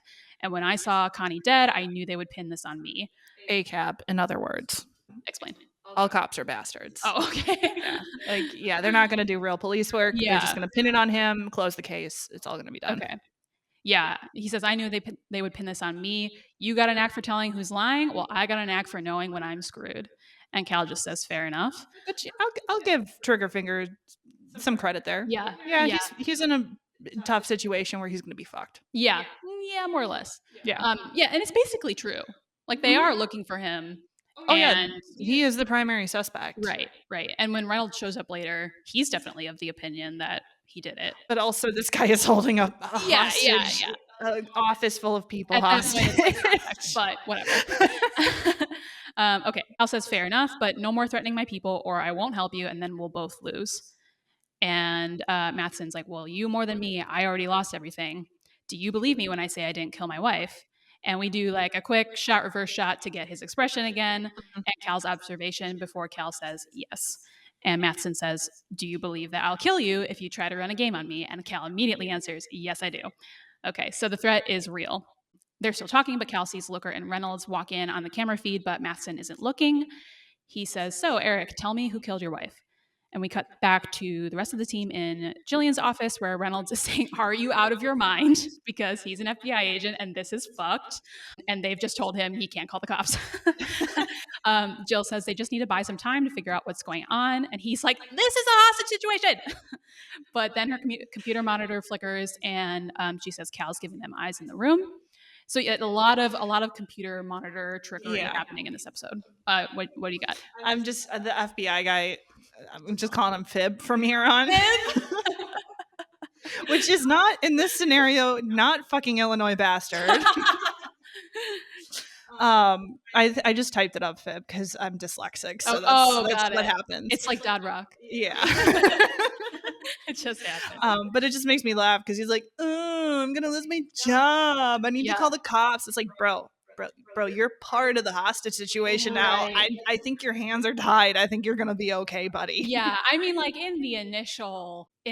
And when I saw Connie dead, I knew they would pin this on me. ACAB, in other words. Explain. All cops are bastards. Oh, okay. They're not going to do real police work. Yeah. They're just going to pin it on him, close the case. It's all going to be done. Okay. Yeah. He says, I knew they would pin this on me. You got an act for telling who's lying. Well, I got an act for knowing when I'm screwed. And Cal just says, fair enough. But I'll give Triggerfinger some credit there. Yeah. He's in a tough situation where he's going to be fucked. Yeah, more or less. Yeah. And it's basically true. Like, they are looking for him. Oh, yeah. He is the primary suspect. Right. And when Reynolds shows up later, he's definitely of the opinion that he did it. But also, this guy is holding up a hostage. An office full of people hostage. But whatever. Okay. Al says, fair enough, but no more threatening my people or I won't help you and then we'll both lose. And Matheson's like, well, you more than me. I already lost everything. Do you believe me when I say I didn't kill my wife? And we do like a quick reverse shot to get his expression again and Cal's observation before Cal says yes. And Matheson says, do you believe that I'll kill you if you try to run a game on me? And Cal immediately answers, yes, I do. Okay, so the threat is real. They're still talking, but Cal sees Looker and Reynolds walk in on the camera feed, but Matheson isn't looking. He says, "So, Eric, tell me who killed your wife." And we cut back to the rest of the team in Jillian's office where Reynolds is saying, "Are you out of your mind?" Because he's an FBI agent and this is fucked. And they've just told him he can't call the cops. Jill says they just need to buy some time to figure out what's going on. And he's like, "This is a hostage situation." But then her computer monitor flickers and she says Cal's giving them eyes in the room. So yeah, a lot of computer monitor trickery happening in this episode. What do you got? I'm just the FBI guy. I'm just calling him Fib from here on. Which is not, in this scenario, not fucking Illinois bastard. I just typed it up, Fib, because I'm dyslexic, so that's what happens. It's like Dad Rock. Yeah. It just happened. But it just makes me laugh because he's like, "Oh, I'm gonna lose my job. I need to call the cops." It's like, bro, you're part of the hostage situation now. I think your hands are tied. I think you're gonna be okay, buddy. Yeah, I mean, like in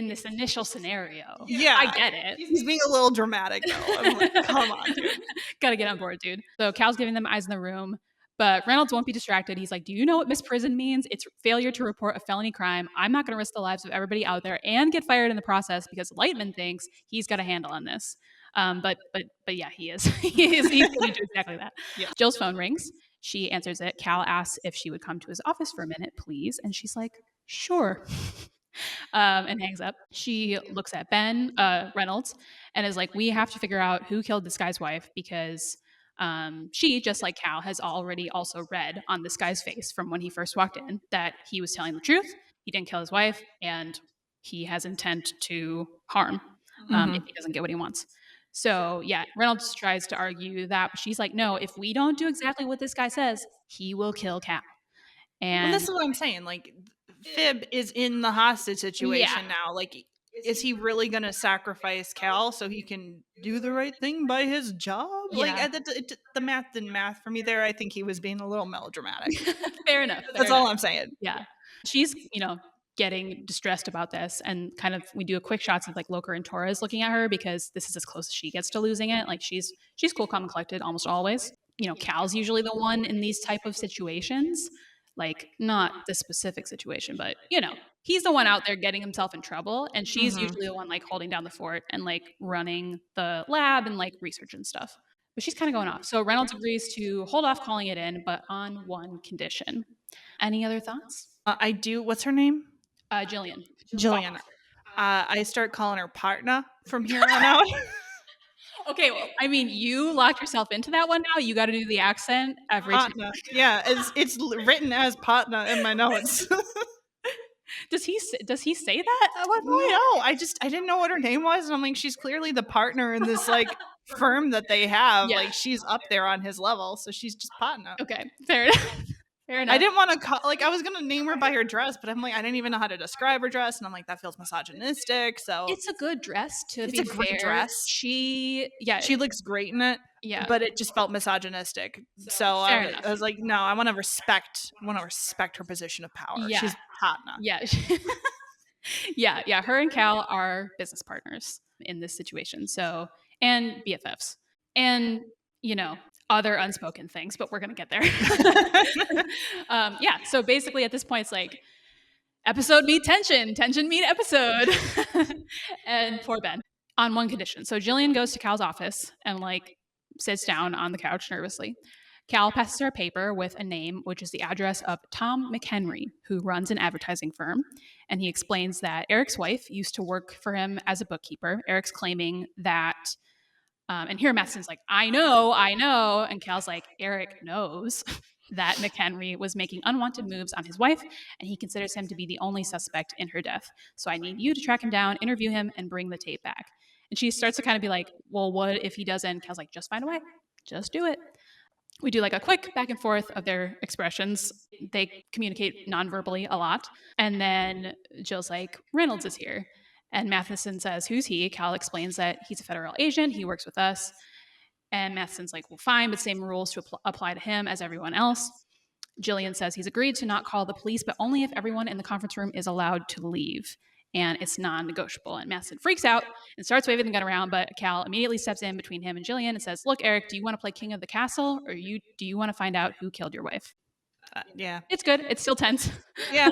this initial scenario. Yeah, I get it. He's being a little dramatic though. I'm like, come on, dude. Gotta get on board, dude. So Cal's giving them eyes in the room, but Reynolds won't be distracted. He's like, "Do you know what misprison means? It's failure to report a felony crime. I'm not gonna risk the lives of everybody out there and get fired in the process because Lightman thinks he's got a handle on this." But yeah, he is. He's going to do exactly that. Yeah. Jill's phone rings. She answers it. Cal asks if she would come to his office for a minute, please. And she's like, "Sure." And hangs up. She looks at Ben Reynolds and is like, "We have to figure out who killed this guy's wife because she, just like Cal, has already also read on this guy's face from when he first walked in that he was telling the truth. He didn't kill his wife and he has intent to harm if he doesn't get what he wants." So yeah, Reynolds tries to argue that, but she's like, "No, if we don't do exactly what this guy says, he will kill Cal." And this is what I'm saying. Like, Fib is in the hostage situation now. Like, is he really going to sacrifice Cal so he can do the right thing by his job? Yeah. Like, the math didn't math for me there. I think he was being a little melodramatic. Fair enough. That's all I'm saying. Yeah. She's, getting distressed about this, and kind of we do a quick shots of like Loker and Torres looking at her because this is as close as she gets to losing it. Like she's cool, calm, and collected almost always. Cal's usually the one in these type of situations, like not the specific situation, but he's the one out there getting himself in trouble, and she's usually the one like holding down the fort and like running the lab and like research and stuff. But she's kind of going off. So Reynolds agrees to hold off calling it in, but on one condition. Any other thoughts? I do. What's her name? Jillian. I start calling her partner from here on out. Okay, well, I mean, you locked yourself into that one now. You got to do the accent every time. Yeah, it's written as partner in my notes. Does he say that? No, I didn't know what her name was, and I'm like, she's clearly the partner in this like firm that they have. Yeah. Like she's up there on his level, so she's just partner. Okay, fair enough. Fair enough. I didn't want to call, like, I was going to name her by her dress, but I'm like, I didn't even know how to describe her dress. And I'm like, that feels misogynistic. So it's a good dress, it's a great dress. She looks great in it. Yeah. But it just felt misogynistic. So I was like, no, I want to respect her position of power. Yeah. She's partner. Yeah. Yeah. Her and Cal are business partners in this situation. So, and BFFs. And, other unspoken things, but we're going to get there. So basically at this point, it's like episode meet tension meet episode. And poor Ben on one condition. So Jillian goes to Cal's office and like sits down on the couch nervously. Cal passes her a paper with a name, which is the address of Tom McHenry, who runs an advertising firm. And he explains that Eric's wife used to work for him as a bookkeeper. Eric's claiming that and here Matheson's like, I know. And Cal's like, Eric knows that McHenry was making unwanted moves on his wife, and he considers him to be the only suspect in her death. So I need you to track him down, interview him, and bring the tape back. And she starts to kind of be like, well, what if he doesn't? Cal's like, just find a way. Just do it. We do like a quick back and forth of their expressions. They communicate non-verbally a lot. And then Jill's like, Reynolds is here. And Matheson says, who's he? Cal explains that he's a federal agent. He works with us. And Matheson's like, well, fine, but same rules to apply to him as everyone else. Jillian says he's agreed to not call the police, but only if everyone in the conference room is allowed to leave. and it's non-negotiable. And Madison freaks out and starts waving the gun around, but Cal immediately steps in between him and Jillian and says, "Look, Eric, do you want to play king of the castle, or do you want to find out who killed your wife?" Yeah. It's good. It's still tense. Yeah,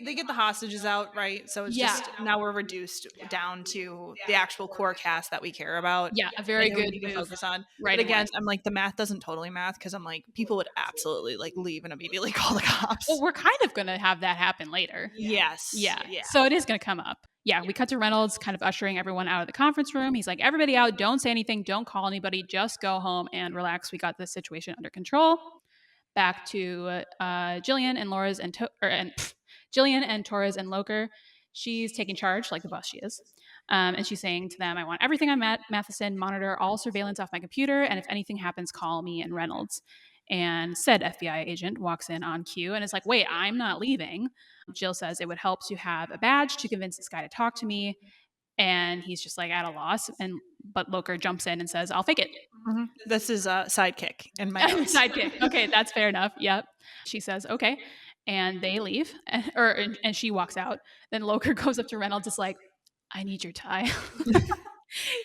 they get the hostages out, right? So it's Yeah. just now we're reduced down to the actual core cast that we care about. Yeah, a And very that we good need to move focus on. But writing again, wise. I'm like, the math doesn't totally math because I'm like, people would absolutely like leave and immediately call the cops. Well, we're kind of going to have that happen later. Yes. Yeah. Yeah. So it is going to come up. Yeah, we cut to Reynolds kind of ushering everyone out of the conference room. He's like, "Everybody out, don't say anything, don't call anybody, just go home and relax. We got this situation under control." Back to Jillian and Jillian and Torres and Loker. She's taking charge like the boss she is. And she's saying to them, "I want everything on Matheson, monitor all surveillance off my computer, and if anything happens, call me and Reynolds." And said FBI agent walks in on cue and is like, "Wait, I'm not leaving." Jill says it would help to have a badge to convince this guy to talk to me. And he's just like at a loss. But Loker jumps in and says, "I'll fake it." Mhm. This is a sidekick in my notes. Sidekick. Okay, that's fair enough. Yep. She says, "Okay." And they leave. And she walks out. Then Loker goes up to Reynolds, is like, "I need your tie."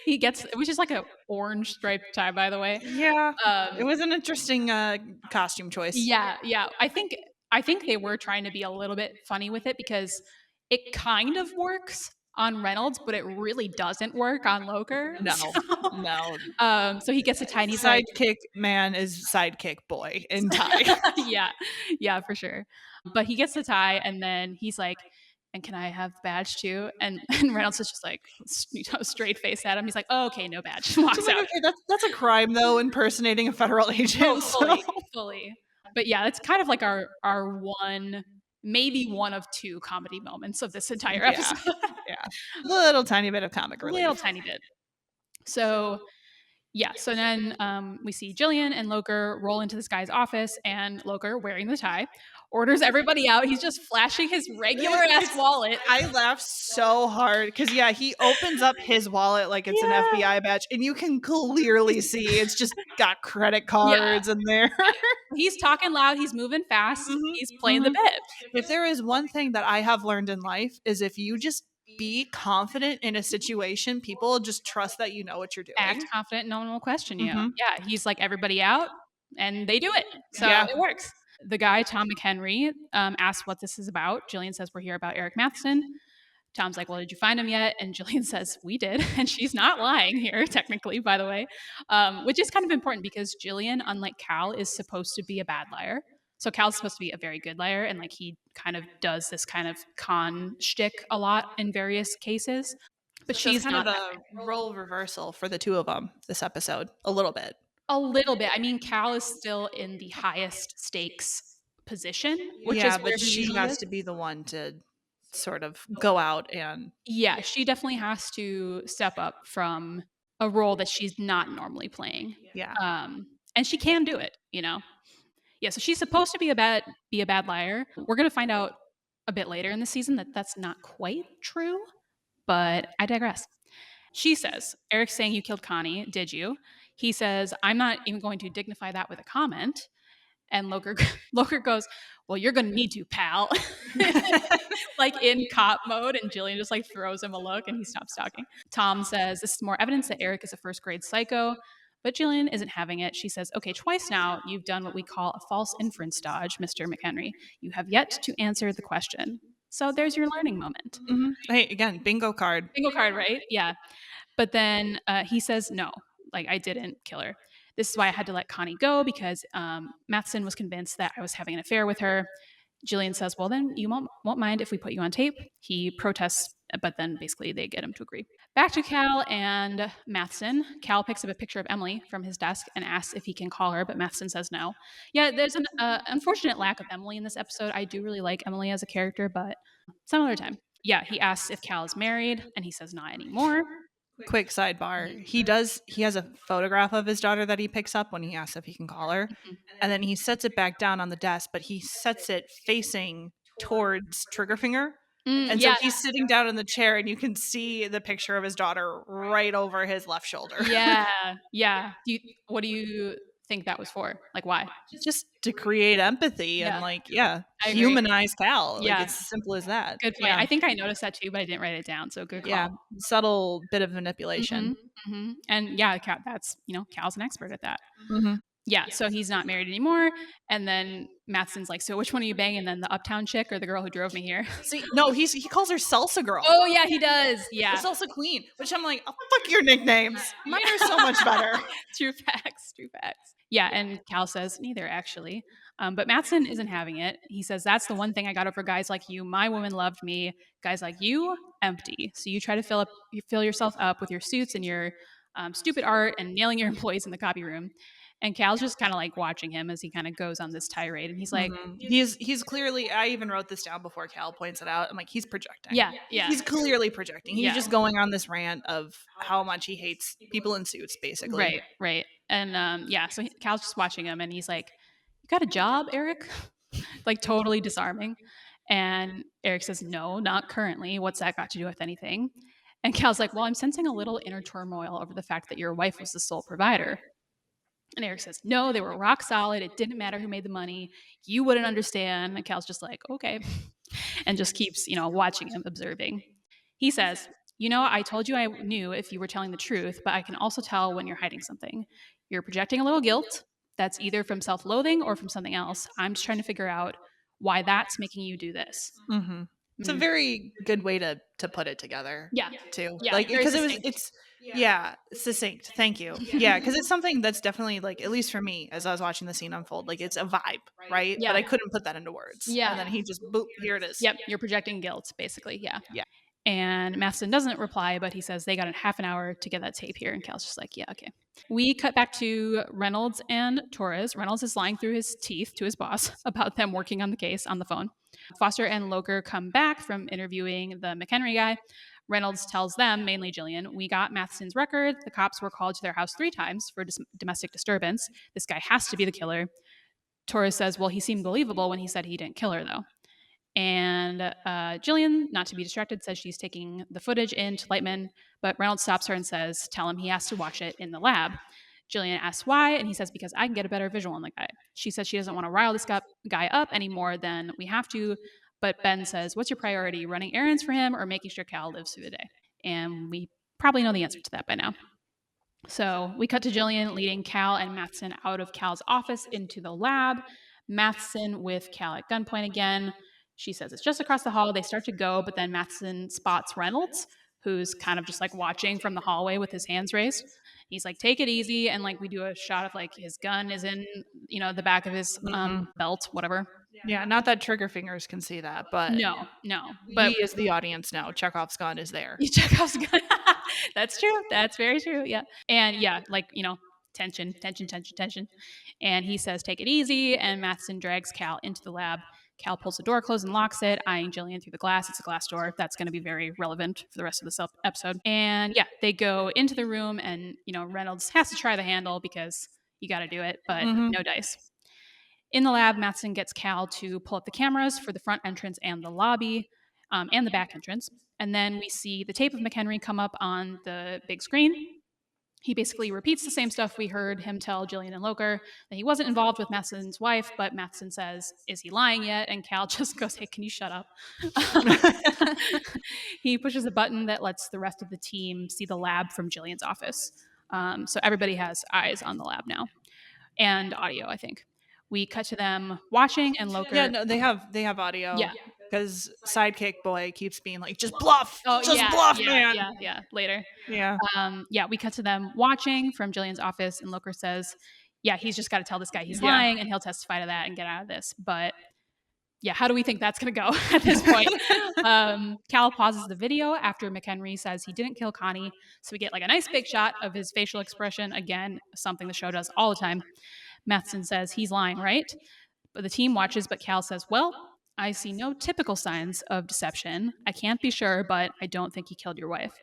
He gets, which is like a orange striped tie, by the way. Yeah. It Um, was an interesting costume choice. yeah, yeah. I think they were trying to be a little bit funny with it because it kind of works on Reynolds, but it really doesn't work on Loker. No. No. So he gets a tie and he's like, Sidekick man is sidekick boy in tie. yeah, yeah, for sure. But he gets the tie, and then he's like, "And can I have the badge too?" And Reynolds is just like, straight face at him. He's like, "Oh, okay, no badge." So Walks I'm like, out. okay, that's a crime though, impersonating a federal agent. Oh, So. fully. But yeah, it's kind of like our one, maybe one of two comedy moments of this entire Yeah. episode. Yeah. Little tiny bit of comic relief. Little tiny bit. So yeah, so then we see Jillian and Loker roll into this guy's office, and Loker, wearing the tie, orders everybody out. He's just flashing his regular ass wallet. I laughed so hard because yeah, he opens up his wallet like it's an Yeah. FBI badge, and you can clearly see it's just got credit cards in there. He's talking loud. He's moving fast. Mhm, He's playing the mhm. bit. If there is one thing that I have learned in life is if you just be confident in a situation, people just trust that you know what you're doing. Act confident. No one will question you. Mhm. Yeah, he's like everybody out, and they do it. So Yeah. it works. The guy, Tom McHenry, asks what this is about. Jillian says, "We're here about Eric Matheson." Tom's like, "Well, did you find him yet?" And Jillian says, "We did." And she's not lying here, technically, by the way, which is kind of important because Jillian, unlike Cal, is supposed to be a bad liar. So Cal's supposed to be a very good liar, and like he kind of does this kind of con shtick a lot in various cases. But So it's she's kind not of that a role reversal for the two of them this episode, a little bit. a little bit. I mean, Cal is still in the highest stakes position, which Yeah, is where but he she usually has is. to be the one to sort of go out and Yeah, she definitely has to step up from a role that she's not normally playing. yeah. And she can do it, you know. Yeah, so she's supposed to be a bad liar. We're going to find out a bit later in the season that that's not quite true, but I digress. She says, "Eric's saying you killed Connie, did you?" He says, "I'm not even going to dignify that with a comment." And Loker Loker goes, "Well, you're going to need to, pal." Like in cop mode, and Jillian just like throws him a look and he stops talking. Tom says, "This is more evidence that Eric is a first grade psycho." But Jillian isn't having it. She says, "Okay, twice now you've done what we call a false inference dodge, Mr. McHenry. You have yet to answer the question." So there's your learning moment. Mhm. Hey, again, bingo card. Bingo card, right? Yeah. But then he says, "No, like I didn't kill her. This is why I had to let Connie go because Matheson was convinced that I was having an affair with her." Jillian says, "Well, then you won't mind if we put you on tape." He protests, but then basically they get him to agree. Back to Cal and Matheson. Cal picks up a picture of Emily from his desk and asks if he can call her, but Matheson says no. Yeah, there's an unfortunate lack of Emily in this episode. I do really like Emily as a character, but some other time. Yeah, he asks if Cal is married, and he says not anymore. Quick sidebar. He has a photograph of his daughter that he picks up when he asks if he can call her. Mhm. And then he sets it back down on the desk, but he sets it facing towards Triggerfinger. And so Yeah, he's sitting down in the chair and you can see the picture of his daughter right over his left shoulder. yeah, yeah. What do you think that was for? Like, why? Just to create empathy and Yeah, like, I agree. humanize Cal. Like, Yeah, it's as simple as that. good point. Yeah. I think I noticed that too, but I didn't write it down. So good Yeah. call. Subtle bit of manipulation. And yeah, that's Cal's an expert at that. Mhm. Yeah, so he's not married anymore. And then Matson's like, so which one are you banging then, the uptown chick or the girl who drove me here? See, no, he calls her Salsa Girl. Oh yeah, he does. The Yeah. Salsa Queen, which I'm like, oh, fuck your nicknames. Mine Yeah. are so much better. True facts. True facts. Yeah, and Cal says neither actually. But Matson isn't having it. He says that's the one thing I got over guys like you. My woman loved me. Guys like you, empty. So you try to fill yourself up with your suits and your stupid art and nailing your employees in the copy room. And Cal's just kind of like watching him as he kind of goes on this tirade, and he's like, He's clearly. I even wrote this down before Cal points it out. I'm like, he's projecting. yeah, yeah, He's clearly projecting. He's Yeah. just going on this rant of how much he hates people in suits, basically. right, right. And yeah, so Cal's just watching him, and he's like, "You got a job, Eric?" Like totally disarming. And Eric says, "No, not currently. What's that got to do with anything?" And Cal's like, "Well, I'm sensing a little inner turmoil over the fact that your wife was the sole provider." And Eric says, "No, they were rock solid. It didn't matter who made the money. You wouldn't understand." And Cal's just like, "Okay." And just keeps, watching him, observing. He says, I told you I knew if you were telling the truth, but I can also tell when you're hiding something. You're projecting a little guilt. That's either from self loathing or from something else. I'm just trying to figure out why that's making you do this." Mm-hmm. It's a Mm. very good way to put it together. Yeah. Too. Yeah, Like, very because succinct. it's succinct. Thank you. Yeah, because it's something that's definitely, like, at least for me, as I was watching the scene unfold, like, it's a vibe, right? Yeah. But I couldn't put that into words. Yeah. And then he just boop, here it is. Yep, you're projecting guilt, basically. Yeah. Yeah. And Maston doesn't reply, but he says they got a half an hour to get that tape here. And Cal's just like, yeah, okay. We cut back to Reynolds and Torres. Reynolds is lying through his teeth to his boss about them working on the case on the phone. Foster and Loker come back from interviewing the McHenry guy. Reynolds tells them, mainly Jillian, "We got Matheson's record. The cops were called to their house 3 times for domestic disturbance. This guy has to be the killer." Torres says, "Well, he seemed believable when he said he didn't kill her, though." And Jillian, not to be distracted, says she's taking the footage in to Lightman, but Reynolds stops her and says, "Tell him he has to watch it in the lab." Jillian asks why, and he says, "Because I can get a better visual on the guy." She says she doesn't want to rile this guy up any more than we have to, but Ben says, "What's your priority, running errands for him or making sure Cal lives through the day?" And we probably know the answer to that by now. So we cut to Jillian leading Cal and Matheson out of Cal's office into the lab. Matheson with Cal at gunpoint again. She says it's just across the hall. They start to go, but then Matheson spots Reynolds, who's kind of just like watching from the hallway with his hands raised. He's like, "Take it easy." And like we do a shot of like his gun is in, the back of his belt, whatever. Yeah, not that trigger fingers can see that, but No. But we as the audience know Chekhov's gun is there. Chekhov's gun. That's true. That's very true. Yeah. And yeah, like, tension. And he says, "Take it easy." And Matheson drags Cal into the lab. Cal pulls the door closed and locks it, eyeing Jillian through the glass. It's a glass door. That's going to be very relevant for the rest of this episode. And yeah, they go into the room, and, Reynolds has to try the handle because you got to do it, but no dice. In the lab, Matheson gets Cal to pull up the cameras for the front entrance and the lobby, and the back entrance. And then we see the tape of McHenry come up on the big screen. He basically repeats the same stuff we heard him tell Jillian and Loker, that he wasn't involved with Matheson's wife, but Matheson says, "Is he lying yet?" And Cal just goes, "Hey, can you shut up?" He pushes a button that lets the rest of the team see the lab from Jillian's office. So everybody has eyes on the lab now, and audio, I think. We cut to them watching, and Loker. Yeah, no, they have audio. Yeah. Because Sidekick Boy keeps being like, "Just bluff, Oh, just yeah, bluff, yeah, man." Yeah, later. Yeah. Yeah, we cut to them watching from Jillian's office, and Loker says, "Yeah, he's just got to tell this guy he's lying, and he'll testify to that and get out of this." But yeah, how do we think that's going to go at this point? Cal pauses the video after McHenry says he didn't kill Connie, so we get like a nice big shot of his facial expression. Again, something the show does all the time. Matheson says he's lying, right? But the team watches, but Cal says, "Well, I see no typical signs of deception. I can't be sure, but I don't think he killed your wife."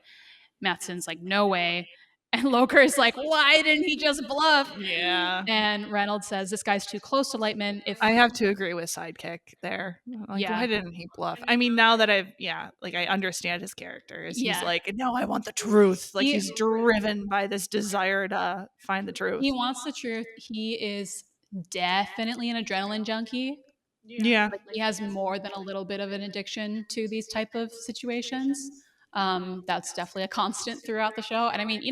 Matheson's like, "No way." And Loker is like, why didn't he just bluff? Yeah. And Reynolds says, this guy's too close to Lightman. I have to agree with Sidekick there. Like, Yeah. why didn't he bluff? I mean, now that I understand his character, is he's Yeah. like, no, I want the truth. Like, He- he's driven by this desire to find the truth. He wants the truth. He is definitely an adrenaline junkie. Yeah. Like he has more than a little bit of an addiction to these type of situations. That's definitely a constant throughout the show. And I mean,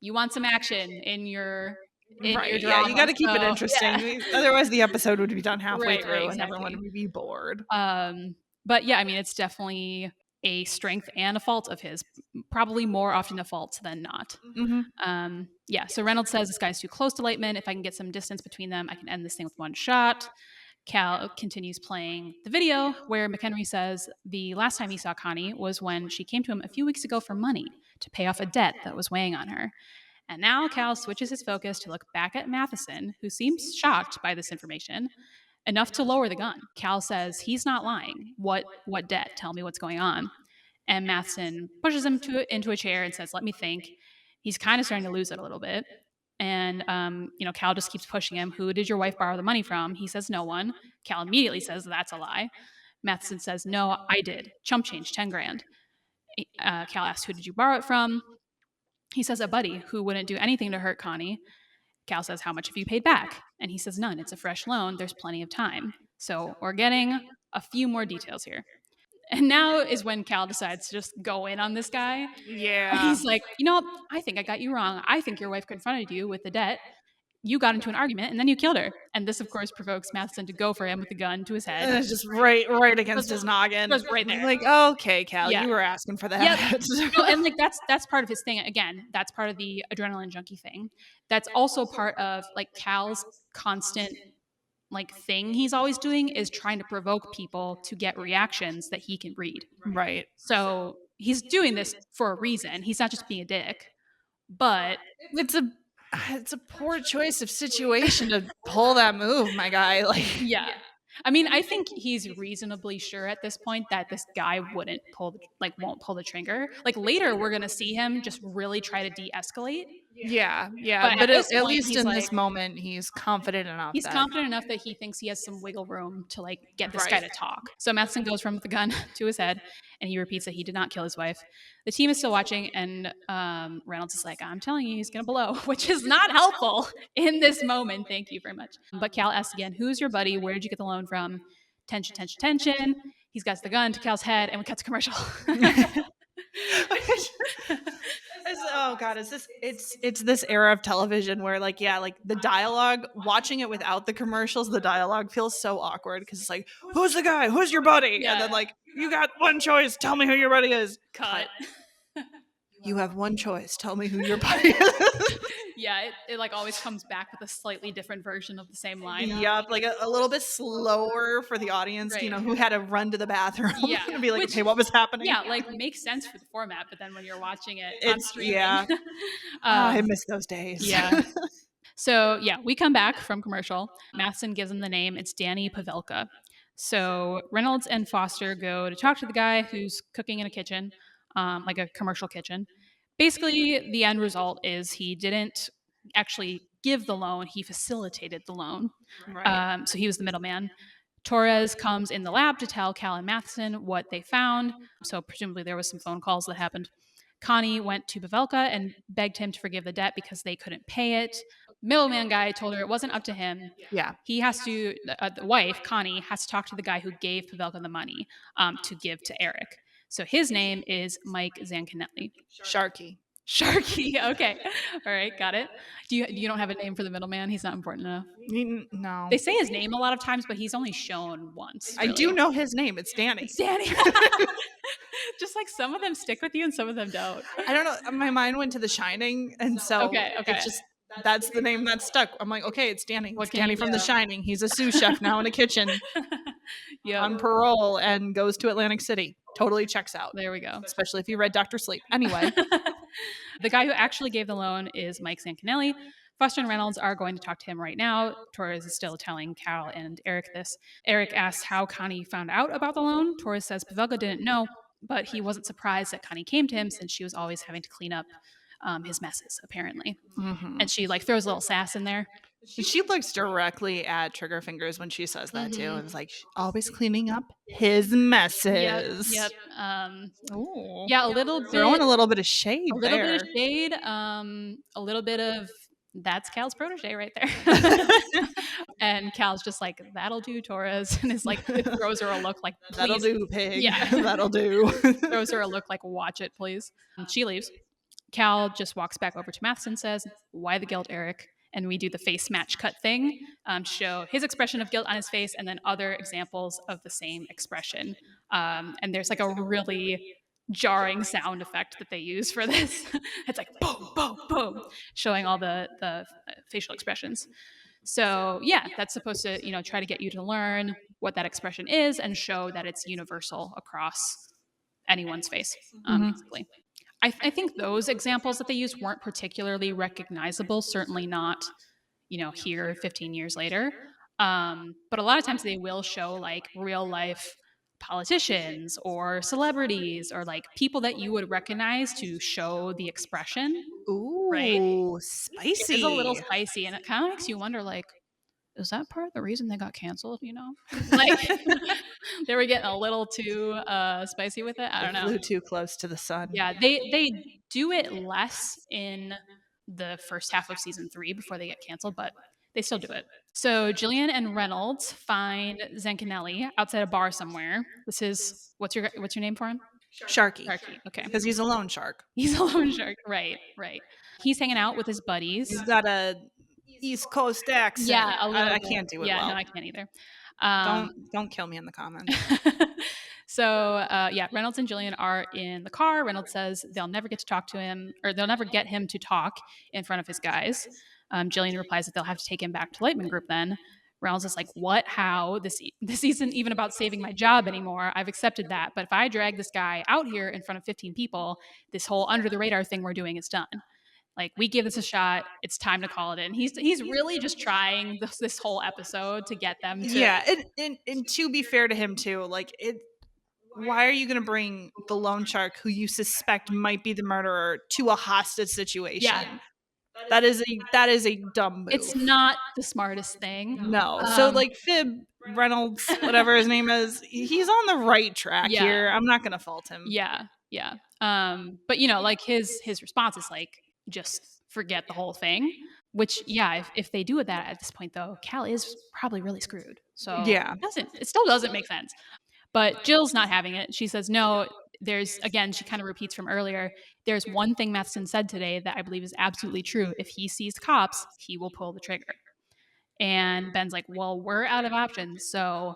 you want some action in your Right. Yeah, drama. you got to keep it So, interesting. yeah. Otherwise, the episode would be done halfway Right, through and exactly. everyone would be bored. But yeah, I mean, it's definitely a strength and a fault of his. Probably more often a fault than not. Yeah, so Reynolds says this guy's too close to Lightman. If I can get some distance between them, I can end this thing with one shot. Cal continues playing the video where McHenry says the last time he saw Connie was when she came to him a few weeks ago for money to pay off a debt that was weighing on her. And now Cal switches his focus to look back at Matheson, who seems shocked by this information, enough to lower the gun. Cal says he's not lying. What debt? Tell me what's going on. And Matheson pushes him into a chair and says, let me think. He's kind of starting to lose it a little bit. And, Cal just keeps pushing him. Who did your wife borrow the money from? He says, no one. Cal immediately says, that's a lie. Matheson says, no, I did. Chump change, 10 grand. Cal asks, who did you borrow it from? He says, a buddy who wouldn't do anything to hurt Connie. Cal says, how much have you paid back? And he says, none. It's a fresh loan. There's plenty of time. So we're getting a few more details here. And now is when Cal decides to just go in on this guy. Yeah. He's like, I think I got you wrong. I think your wife confronted you with the debt. You got into an argument and then you killed her. And this, of course, provokes Matheson to go for him with the gun to his head. And it's just right against his noggin. Goes right there. Like, okay, Cal, Yeah. you were asking for that. Yep. And like that's part of his thing. Again, that's part of the adrenaline junkie thing. That's also part of like Cal's constant like thing he's always doing is trying to provoke people to get reactions that he can read. Right. So he's doing this for a reason. He's not just being a dick. But it's a poor choice of situation to pull that move, my guy. Like, yeah. I mean, I think he's reasonably sure at this point that this guy won't pull the trigger. Like later, we're gonna see him just really try to de-escalate. Yeah. But at least in this moment, he's confident enough. He's confident enough that he thinks he has some wiggle room to like get this guy to talk. So Matheson goes from the gun to his head, and he repeats that he did not kill his wife. The team is still watching, and Reynolds is like, "I'm telling you, he's gonna blow," which is not helpful in this moment. Thank you very much. But Cal asks again, "Who's your buddy? Where did you get the loan from?" Tension, tension, tension. He's got the gun to Cal's head, and we cut to commercial. Oh god, it's this era of television where like the dialogue, watching it without the commercials, the dialogue feels so awkward because it's like, who's the guy, who's your buddy? And then like, you got one choice, tell me who your buddy is. Cut. You have one choice, tell me who your buddy is. Yeah, it like always comes back with a slightly different version of the same line. Yep, like a little bit slower for the audience, right. Who had to run to the bathroom and be like, okay, what was happening? Yeah, like makes sense for the format, but then when you're watching it on streaming, I miss those days. Yeah. So yeah, we come back from commercial. Matheson gives him the name. It's Danny Pavelka. So Reynolds and Foster go to talk to the guy who's cooking in a kitchen, like a commercial kitchen. Basically, the end result is he didn't actually give the loan, he facilitated the loan. Right. So he was the middleman. Torres comes in the lab to tell Cal and Matheson what they found. So presumably there was some phone calls that happened. Connie went to Pavelka and begged him to forgive the debt because they couldn't pay it. Middleman guy told her it wasn't up to him. Yeah. He has to, the wife, Connie, has to talk to the guy who gave Pavelka the money to give to Eric. So his name is Mike Zancanelli. Sharky. Okay. All right. Got it. You don't have a name for the middleman? He's not important enough. No. They say his name a lot of times, but he's only shown once. Really. I do know his name. It's Danny. It's Danny. Just like some of them stick with you and some of them don't. I don't know. My mind went to The Shining, and so it's just that's the name that stuck. I'm like, okay, it's Danny. It's Danny from The Shining. He's a sous chef now in a kitchen on parole and goes to Atlantic City. Totally checks out. There we go. Especially if you read Dr. Sleep. Anyway. The guy who actually gave the loan is Mike Zancanelli. Foster and Reynolds are going to talk to him right now. Torres is still telling Cal and Eric this. Eric asks how Connie found out about the loan. Torres says Pavelka didn't know, but he wasn't surprised that Connie came to him since she was always having to clean up his messes, apparently. Mm-hmm. And she like throws a little sass in there. She looks directly at Triggerfingers when she says that too. Mhm. And it's like always cleaning up his Yep, messes. yep. Oh, Yeah, throwing a little bit of shade a little bit of there. shade, a little bit of that's Cal's protege right there. And Cal's just like, that'll do, Torres, and is like, it throws her a look like, That'll please, do, pig. yeah, That'll do. throws her a look like, watch it, please. She leaves. Cal just walks back over to Matheson, says, "Why the guilt, Eric?" And we do the face match cut thing to show his expression of guilt on his face and then other examples of the same expression. And there's like a really jarring sound effect that they use for this. It's like boom, boom, boom, showing all the facial expressions. So yeah, that's supposed to try to get you to learn what that expression is and show that it's universal across anyone's face, Mhm. basically. I think those examples that they used weren't particularly recognizable, certainly not, here 15 years later. But a lot of times they will show like real life politicians or celebrities or like people that you would recognize to show the expression, right? Ooh, It is a little spicy. spicy and it kind of makes you wonder like, is that part of the reason they got canceled, Like they were getting a little too spicy with it. I They don't know. flew too close to the sun. Yeah, they do it less in the first half of season 3 before they get canceled, but they still do it. So Jillian and Reynolds find Zancanelli outside a bar somewhere. This is what's your name for him? Sharky. Sharky. Okay. Because he's a lone shark. He's a lone shark. Right, right. He's hanging out with his buddies. He's got a East Coast accent. Yeah, a little I bit. can't do it Yeah, well. no, I can't either. Don't kill me in the comments. So yeah, Reynolds and Jillian are in the car. Reynolds says they'll never get to talk to him, or they'll never get him to talk in front of his guys. Jillian replies that they'll have to take him back to Lightman Group then. Reynolds is like, what? How? This isn't even about saving my job anymore. I've accepted that. But if I drag this guy out here in front of 15 people, this whole under the radar thing we're doing is done. Like, we give this a shot. It's time to call it in. He's really just trying this whole episode to get them to. Yeah, and to be fair to him too, like it. Why are you going to bring the loan shark who you suspect might be the murderer to a hostage situation? Yeah. That is a dumb move. It's not the smartest thing. No. So like Fib Reynolds, whatever his name is, he's on the right track Yeah. here. I'm not going to fault him. Yeah. Yeah. But like his response is like, just forget the whole thing. Which, yeah, if they do that at this point though, Cal is probably really screwed. So Yeah. it still doesn't make sense. But Jill's not having it. She says, no, she kind of repeats from earlier, there's one thing Matheson said today that I believe is absolutely true. If he sees cops, he will pull the trigger. And Ben's like, well, we're out of options. So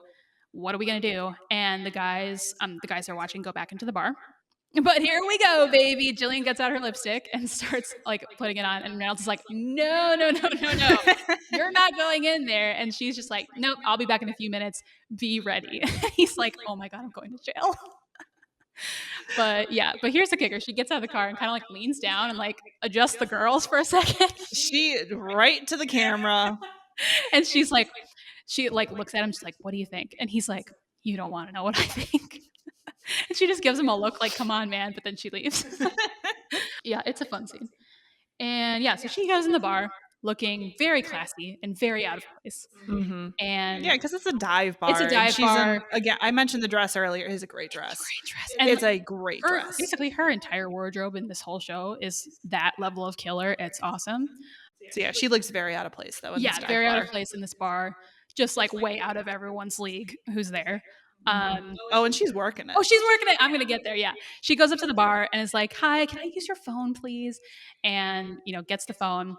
what are we going to do? And the guys are watching go back into the bar. But here we go, baby. Jillian gets out her lipstick and starts like putting it on. And Reynolds is like, no. You're not going in there. And she's just like, nope, I'll be back in a few minutes. Be ready. He's like, oh my God, I'm going to jail. But here's the kicker. She gets out of the car and kind of like leans down and like adjusts the girls for a second. She right to the camera. And she's like, she like looks at him. She's like, what do you think? And he's like, you don't want to know what I think. And she just gives him a look like, come on, man. But then she leaves. Yeah, it's a fun scene. And yeah, so she goes in the bar looking very classy and very out of place. Mm-hmm. And yeah, because it's a dive bar. It's a dive bar. Again, I mentioned the dress earlier. It's a great dress. And it's a great dress. Basically, her entire wardrobe in this whole show is that level of killer. It's awesome. So yeah, she looks very out of place though. Yeah, very out of place in this bar. Just like way out of everyone's league who's there. And she's working it. Oh, she's working it. I'm going to get there. Yeah. She goes up to the bar and is like, hi, can I use your phone, please? And, gets the phone.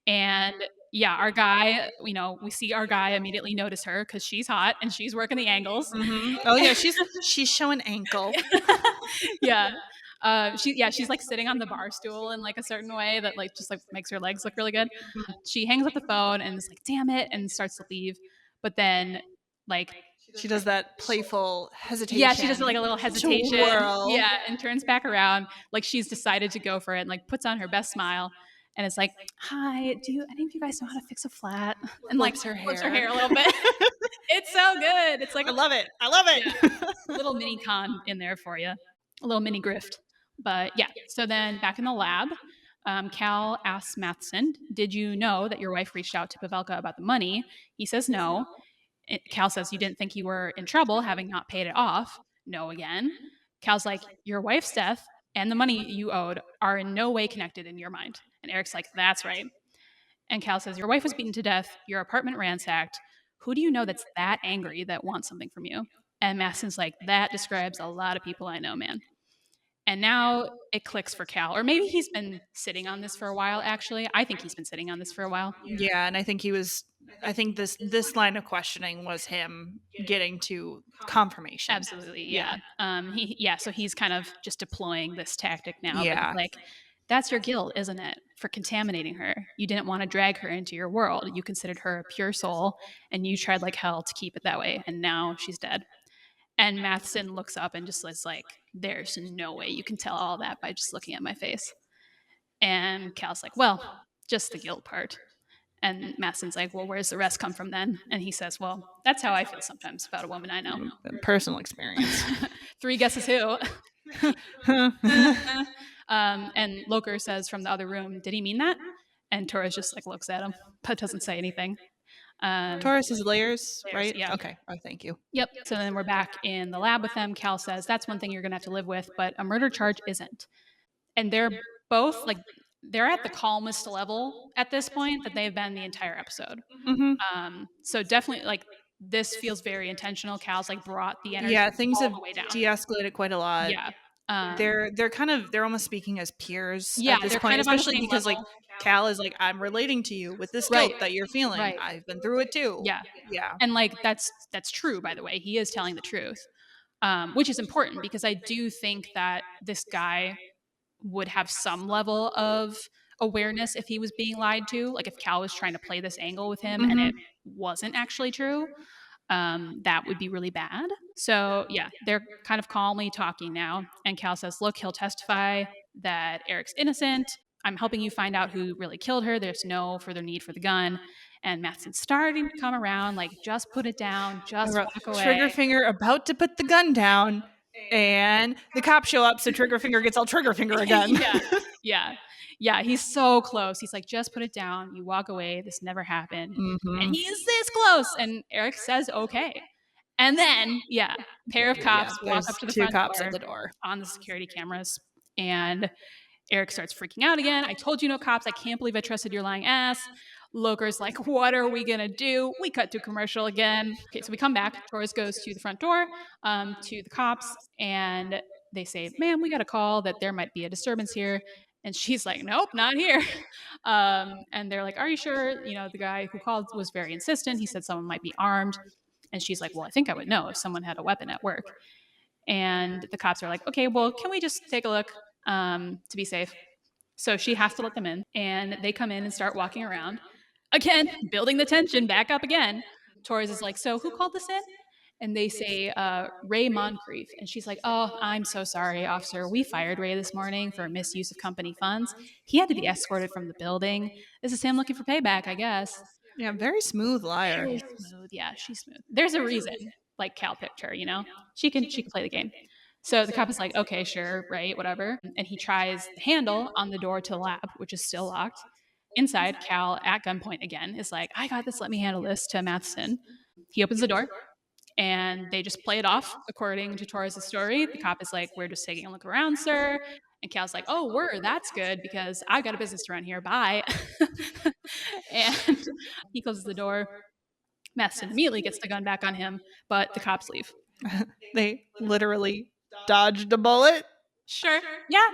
And yeah, our guy, we see our guy immediately notice her because she's hot and she's working the angles. Mm-hmm. Oh yeah, she's showing ankle. Yeah. She's like sitting on the bar stool in like a certain way that like just like makes her legs look really good. She hangs up the phone and is like, damn it, and starts to leave. But then like she does that playful hesitation. Yeah, she does like a little hesitation. Twirl. Yeah, and turns back around like she's decided to go for it and like puts on her best smile. And it's like, hi, do any of you guys know how to fix a flat? And like flips her hair a little bit. It's so good. It's like I love it. Yeah, a little mini con in there for you. A little mini grift. But yeah, so then back in the lab, Cal asks Matheson, "Did you know that your wife reached out to Pavelka about the money?" He says no. Cal says, "You didn't think you were in trouble having not paid it off?" No again. Cal's like, "Your wife's death and the money you owed are in no way connected in your mind." And Eric's like, "That's right." And Cal says, "Your wife was beaten to death, your apartment ransacked. Who do you know that's that angry that wants something from you?" And Maston's like, "That describes a lot of people I know, man." And now it clicks for Cal. Or maybe he's been sitting on this for a while, actually. I think he's been sitting on this for a while. Yeah, and I think this line of questioning was him getting to confirmation. Absolutely, Yeah. yeah. So he's kind of just deploying this tactic now, but he's Yeah. like, "That's your guilt, isn't it? For contaminating her. You didn't want to drag her into your world. You considered her a pure soul, and you tried like hell to keep it that way, and now she's dead." And Matheson looks up and just is like, "There's no way you can tell all that by just looking at my face." And Cal's like, "Well, just the guilt part." And Matheson's like, "Well, where's the rest come from then?" And he says, "Well, that's how I feel sometimes about a woman I know." Personal experience. Three guesses who. And Loker says from the other room, "Did he mean that?" And Torres just like looks at him, but doesn't say anything. Taurus's layers, Layers, right? yeah. Okay. Oh, thank you. Yep. So then we're back in the lab with them. Cal says, "That's one thing you're going to have to live with, but a murder charge isn't." And they're both like, they're at the calmest level at this point that they've been the entire episode. Hmm. So definitely like this feels very intentional. Cal's like brought the energy Yeah, things all have the way down. de-escalated quite a lot. Yeah. They're almost speaking as peers Yeah, at this they're point, kind of on the especially same because like level. Cal is like, I'm relating to you with this Right. guilt that you're feeling. Right. I've been through it too. Yeah. Yeah. And like that's true, by the way. He is telling the truth, which is important because I do think that this guy would have some level of awareness if he was being lied to. Like if Cal was trying to play this angle with him and Hmm. it wasn't actually true, that would be really bad. So yeah, they're kind of calmly talking now. And Cal says, "Look, he'll testify that Eric's innocent. I'm helping you find out who really killed her. There's no further need for the gun." And Matheson's starting to come around, like, "Just put it down, just walk Trigger away." finger about to put the gun down, and the cops show up, so Trigger finger gets all trigger finger again. Yeah, yeah, yeah. He's so close. He's like, "Just put it down. You walk away. This never happened." And Hmm. he's this close. And Eric says, "Okay." And then, yeah, pair of Yeah, cops walk up there's to the two front cops at door the door. on the security cameras, and Eric starts freaking out again. "I told you no cops. I can't believe I trusted your lying ass." Loker's like, "What are we gonna do?" We cut to commercial again. Okay, so we come back. Torres goes to the front door, to the cops, and they say, "Ma'am, we got a call that there might be a disturbance here." And she's like, "Nope, not here." And they're like, "Are you sure?" You know, the guy who called was very insistent. He said someone might be armed. And she's like, "Well, I think I would know if someone had a weapon at work." And the cops are like, "Okay, well, can we just take a look, to be safe?" So she has to let them in, and they come in and start walking around. Again, building the tension back up again. Torres is like, "So who called this in?" And they say, "Ray Moncrief." And she's like, "Oh, I'm so sorry, officer. We fired Ray this morning for misuse of company funds. He had to be escorted from the building. This is him looking for payback, I guess." Yeah, very smooth liar. Very smooth. Yeah, she's smooth. There's a reason, like Cal picked her, you know? She can play the game. So the cop is like, "Okay, sure, right, whatever." And he tries the handle on the door to the lab, which is still locked. Inside, Cal at gunpoint again is like, "I got this, let me handle this," to Matheson. He opens the door and they just play it off according to Torres' story. The cop is like, "We're just taking a look around, sir." And Cal's like, "Oh, word, that's good because I got a business to run here. Bye." And he closes the door. Matheson immediately gets the gun back on him, but the cops leave. They literally dodged a bullet. Sure. Yeah.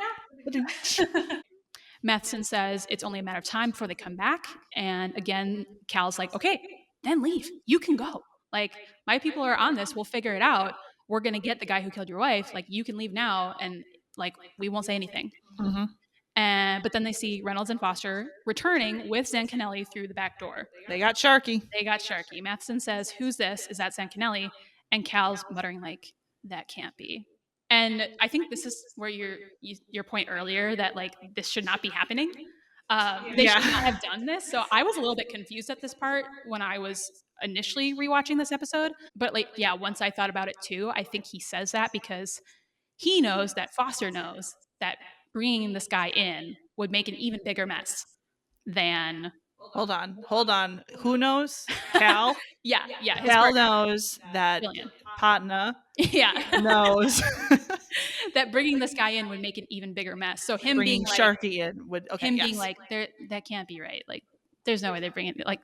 Matheson says it's only a matter of time before they come back. And again, Cal's like, "Okay, then leave. You can go. Like, my people are on this. We'll figure it out. We're going to get the guy who killed your wife. Like, you can leave now and, like, we won't say anything." Hmm. But then they see Reynolds and Foster returning with Zancanelli through the back door. They got Sharky. They got Sharky. Matheson says, "Who's this? Is that Zancanelli?" And Cal's muttering like, "That can't be." And I think this is where your point earlier that like this should not be happening. They should not have done this. So I was a little bit confused at this part when I was initially rewatching this episode. But like, yeah, once I thought about it too, I think he says that because he knows that Foster knows that bringing this guy in would make an even bigger mess than Hold on. Who knows? Cal? yeah, his Cal partner knows that Jillian. Patna Yeah. knows That bringing this guy in would make an even bigger mess. So bringing Sharky in would, okay, being yes. like, there, that can't be right. Like, there's no way they're bringing it. Like,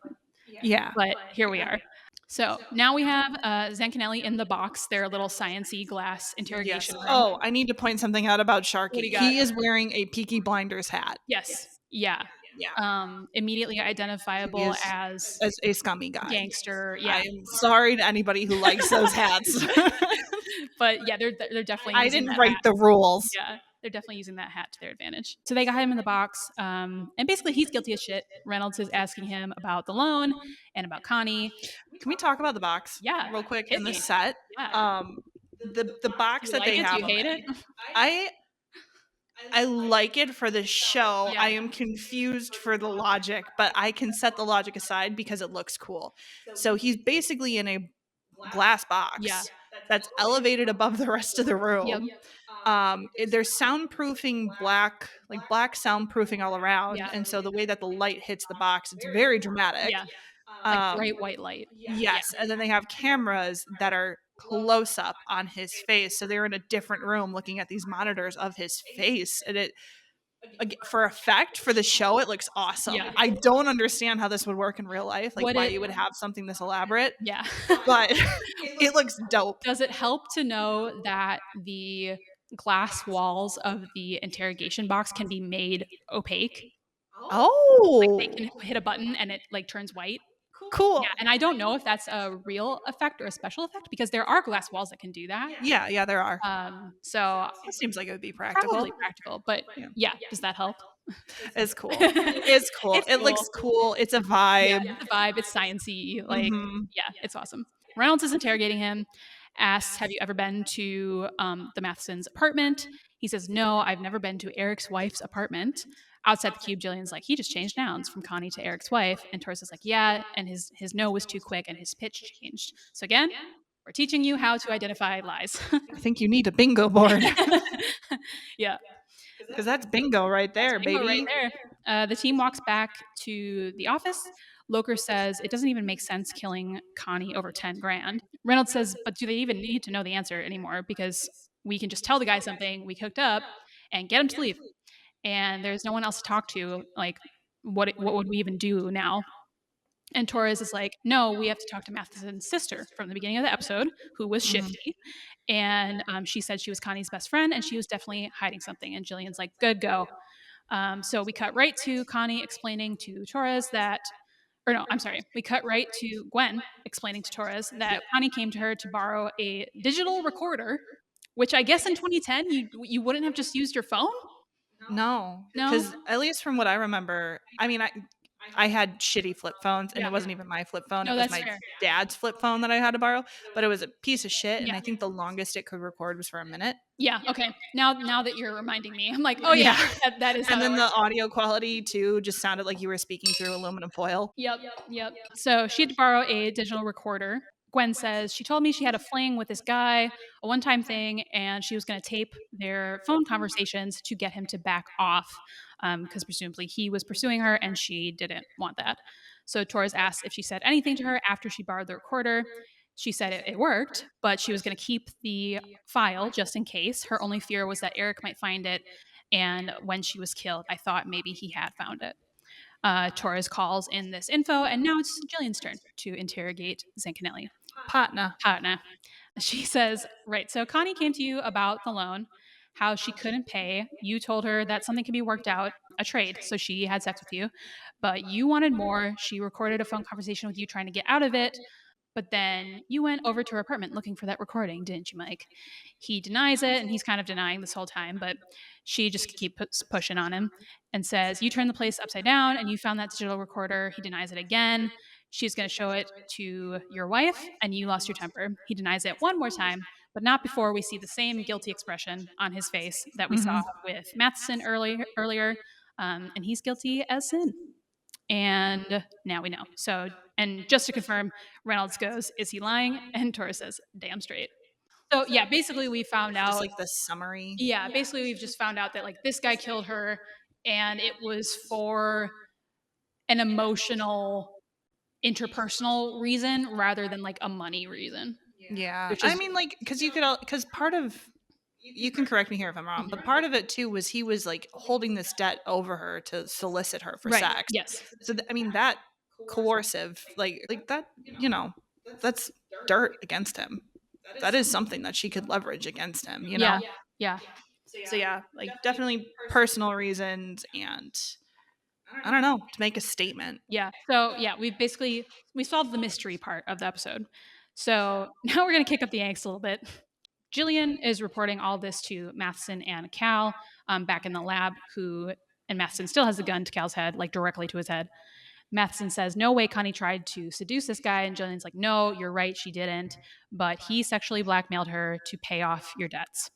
Yeah. but here we are. So now we have Zancanelli in the box, their little science-y glass interrogation Yes. room. Oh, I need to point something out about What do Sharky. you got? He is wearing a Peaky Blinders hat. Yes. Yeah. Yeah. Immediately He identifiable is as a scummy guy. gangster. Yeah. I am sorry to anybody who likes those hats. But yeah, they're definitely I using didn't that write hat. the rules. Yeah, they're definitely using that hat to their advantage. So they got him in the box, and basically he's guilty as shit. Reynolds is asking him about the loan and about Connie. Can we talk about the box Yeah, real quick hit in the me. set? Yeah. The Do box you that like they it? Do have you him hate it? in. I like it for the show. Yeah. I am confused for the logic, but I can set the logic aside because it looks cool. So he's basically in a glass box Yeah. that's elevated above the rest of the Yep. room. There's soundproofing black soundproofing all around, Yeah. and so the way that the light hits the box, it's very dramatic. Yeah. Like Um, bright white light. yes, and then they have cameras that are close up on his face, so they're in a different room looking at these monitors of his face, and it for effect for the show it looks awesome. Yeah. I don't understand how this would work in real life, like Would why it- you would have something this elaborate, Yeah. but it looks dope. Does it help to know that the glass walls of the interrogation box can be made opaque? Oh, They can hit a button and it like turns white. cool. Yeah, and I don't know if that's a real effect or a special effect because there are glass walls that can do that. Yeah, there are. So It seems like it would be practical. probably practical, but yeah, does that help? It's cool. It's cool. It's It looks cool. It's a vibe. Yeah, it's a vibe. It's sciencey. Like, Mhm. yeah, it's awesome. Reynolds is interrogating him. Asks, "Have you ever been to the Matheson's apartment?" He says, "No, I've never been to Eric's wife's apartment." Outside the cube, Jillian's like, "He just changed nouns from Connie to Eric's wife," and Torres is like, "Yeah," and his no was too quick and his pitch changed. So again, we're teaching you how to identify lies. I think you need a bingo board Yeah. because that's bingo right there, Bingo baby. right there. The team walks back to the office. Loker says it doesn't even make sense killing Connie over 10 grand. Reynolds says, but do they even need to know the answer anymore? Because we can just tell the guy something, we cooked up, and get him to leave. And there's no one else to talk to. Like, what would we even do now? And Torres is like, no, we have to talk to Matheson's sister from the beginning of the episode, who was shifty. And she said she was Connie's best friend, and she was definitely hiding something. And Jillian's like, good, go. So we cut right to Connie explaining to Torres that, or no, I'm sorry, we cut right to Gwen explaining to Torres that Connie came to her to borrow a digital recorder, which I guess in 2010 you wouldn't have just used your phone. No, No? because at least from what I remember, I mean, I had shitty flip phones, and Yeah. it wasn't even my flip phone. No, It was that's my fair. dad's flip phone that I had to borrow, but it was a piece of shit, and Yeah. I think the longest it could record was for a minute. Yeah. Okay. Now that you're reminding me, I'm like, oh yeah, that is. And how then it the works. audio quality too just sounded like you were speaking through aluminum foil. Yep. So she had to borrow a digital recorder. Gwen says she told me she had a fling with this guy, a one-time thing, and she was going to tape their phone conversations to get him to back off, because presumably he was pursuing her and she didn't want that. So Torres asked if she said anything to her after she borrowed the recorder. She said it worked, but she was going to keep the file just in case. Her only fear was that Eric might find it, and when she was killed, I thought maybe he had found it. Torres calls in this info, and now it's Jillian's turn to interrogate Zancanelli. Patna. She says, right, so Connie came to you about the loan, how she couldn't pay. You told her that something can be worked out, a trade, so she had sex with you, but you wanted more. She recorded a phone conversation with you trying to get out of it. But then you went over to her apartment looking for that recording, didn't you, Mike? He denies it, and he's kind of denying this whole time, but she just keeps pushing on him and says, you turned the place upside down and you found that digital recorder. He denies it again. She's going to show it to your wife, and you lost your temper. He denies it one more time, but not before we see the same guilty expression on his face that we saw with Matheson earlier, and he's guilty as sin. And now we know. So, and just to confirm, Reynolds goes, is he lying? And Torres says, damn straight. So, yeah, basically we found out. Just like the summary. Yeah, basically we've just found out that like this guy killed her and it was for an emotional, interpersonal reason rather than like a money reason, Yeah. which I is mean, like, because because part of, you can correct me here if I'm wrong, but part of it too was he was like holding this debt over her to solicit her for right. sex. Yes. So, I mean, that coercive, like that, that's dirt against him. That is something that she could leverage against him, Yeah. Yeah. So, yeah, like definitely personal reasons and I don't know, to make a statement. Yeah. So yeah, we solved the mystery part of the episode. So now we're gonna kick up the angst a little bit. Jillian is reporting all this to Matheson and Cal back in the lab, and Matheson still has the gun to Cal's head, like directly to his head. Matheson says, "No way Connie tried to seduce this guy." And Jillian's like, "No, you're right, she didn't. But he sexually blackmailed her to pay off your debts."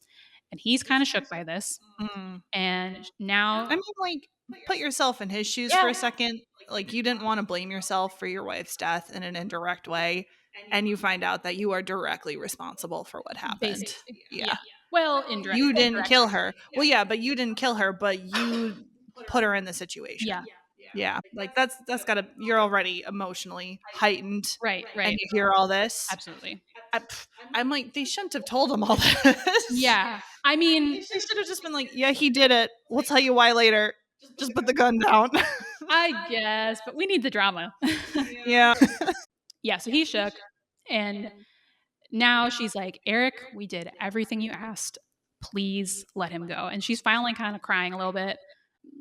And he's kind of shook by this. Mm. And I now, mean, like, put yourself in his shoes for yeah, a second. Like, you didn't want to blame yourself for your wife's death in an indirect way, and you find out that you are directly responsible for what happened. basically, yeah. Yeah. Well, You didn't kill indirectly. her. Well, yeah, but you didn't kill her, but you put her in the situation. Yeah, Yeah. Like, that's gotta, you're already emotionally heightened, right, and right. you hear all this. Absolutely. I'm like, they shouldn't have told him all this. Yeah. I mean, They should have just been like, yeah, he did it. We'll tell you why later. Just put the gun down. I guess, but we need the drama. Yeah. Yeah, so he shook. And now she's like, "Eric, we did everything you asked. Please let him go." And she's finally kind of crying a little bit,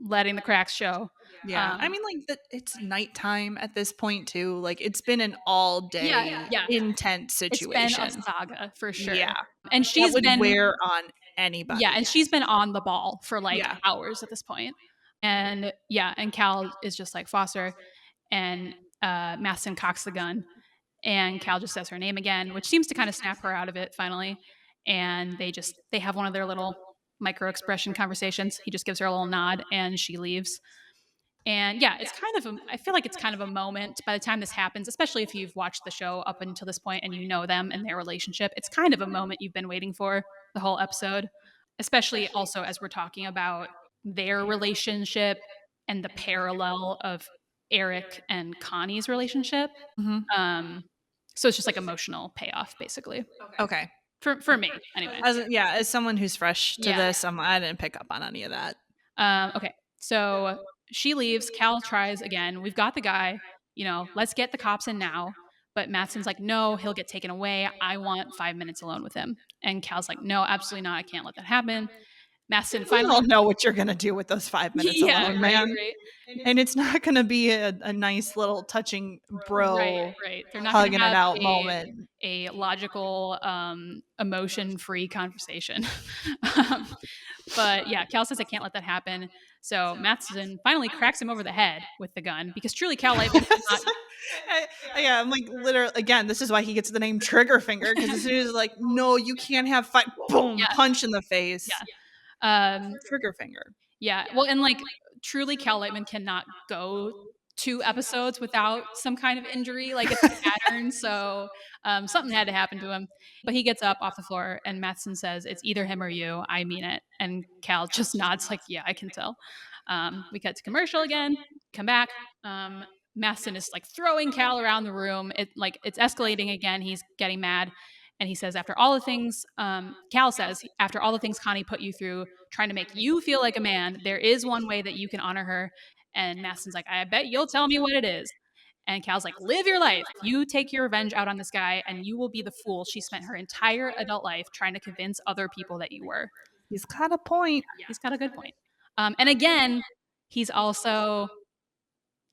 letting the cracks show. Yeah. I mean, like, it's nighttime at this point, too. Like, it's been an all Yeah, day yeah. intense It's been a situation. saga for sure. Yeah. And That would wear on anybody. yeah, and she's been on the ball for like Yeah. hours at this point. And yeah, and Cal is just like, "Foster," and Maston cocks the gun, and Cal just says her name again, which seems to kind of snap her out of it finally. And they have one of their little micro expression conversations. He just gives her a little nod, and she leaves. And yeah, I feel like it's kind of a moment by the time this happens, especially if you've watched the show up until this point and you know them and their relationship. It's kind of a moment you've been waiting for the whole episode, especially also as we're talking about their relationship and the parallel of Eric and Connie's relationship. Mhm. So it's just like emotional payoff, basically. Okay. For me, anyway. As someone who's fresh to Yeah. this, I didn't pick up on any of that. Okay, so she leaves. Cal tries again. We've got the guy. Let's get the cops in now. But Matson's like, "No, he'll get taken away. I want 5 minutes alone with him." And Cal's like, "No, absolutely not. I can't let that happen." Matson We finally, all know what you're gonna do with those 5 minutes yeah, alone, right, man. right, And it's not gonna be a nice little touching bro right. They're not going hugging to it have out moment. a logical, emotion-free conversation. um, But yeah, Cal says I can't let that happen. So Matheson finally cracks him over the head with the gun because truly Cal Lightman cannot. Yeah, I'm like, literally, again, this is why he gets the name Trigger Finger, because as soon as like, no, you can't have fight, boom, Yeah. punch in the face. Yeah. Trigger Finger. Yeah. Well, and like truly Cal Lightman cannot go 2 episodes without some kind of injury. Like it's a pattern. So something had to happen to him. But he gets up off the floor and Matheson says, "It's either him or you. I mean it." And Cal just nods like, "Yeah, I can tell." We cut to commercial again, come back. Matheson is like throwing Cal around the room. It's escalating again. He's getting mad. And he says, after all the things, Cal says, after all the things Connie put you through, trying to make you feel like a man, there is one way that you can honor her. And Maston's like, "I bet you'll tell me what it is." And Cal's like, "Live your life. You take your revenge out on this guy, and you will be the fool she spent her entire adult life trying to convince other people that you were." He's got a point. He's got a good point. And again, he's also,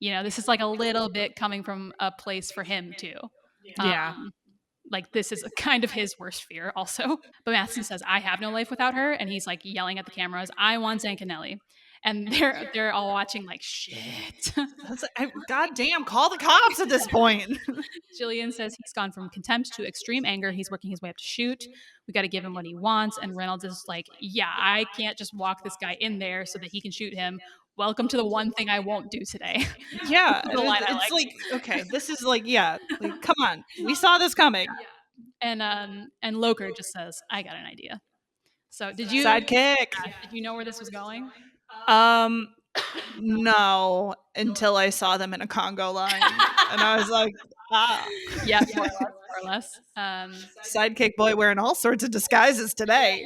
this is like a little bit coming from a place for him too. Yeah. Like this is kind of his worst fear also. But Matheson says, "I have no life without her." And he's like yelling at the cameras, "I want Zancanelli." And they're all watching like, shit. God damn, call the cops at this point. Jillian says he's gone from contempt to extreme anger. He's working his way up to shoot. We got to give him what he wants. And Reynolds is like, "Yeah, I can't just walk this guy in there so that he can shoot him. Welcome to the one thing I won't do today." Yeah. The line I It's liked. like, okay, this is like, yeah, like, come on. We saw this coming. And Loker just says, "I got an idea." So did you Sidekick. know where this was going? No, until I saw them in a Congo line, and I was like, "Ah." Yeah, more or less, more or less. Sidekick boy wearing all sorts of disguises today.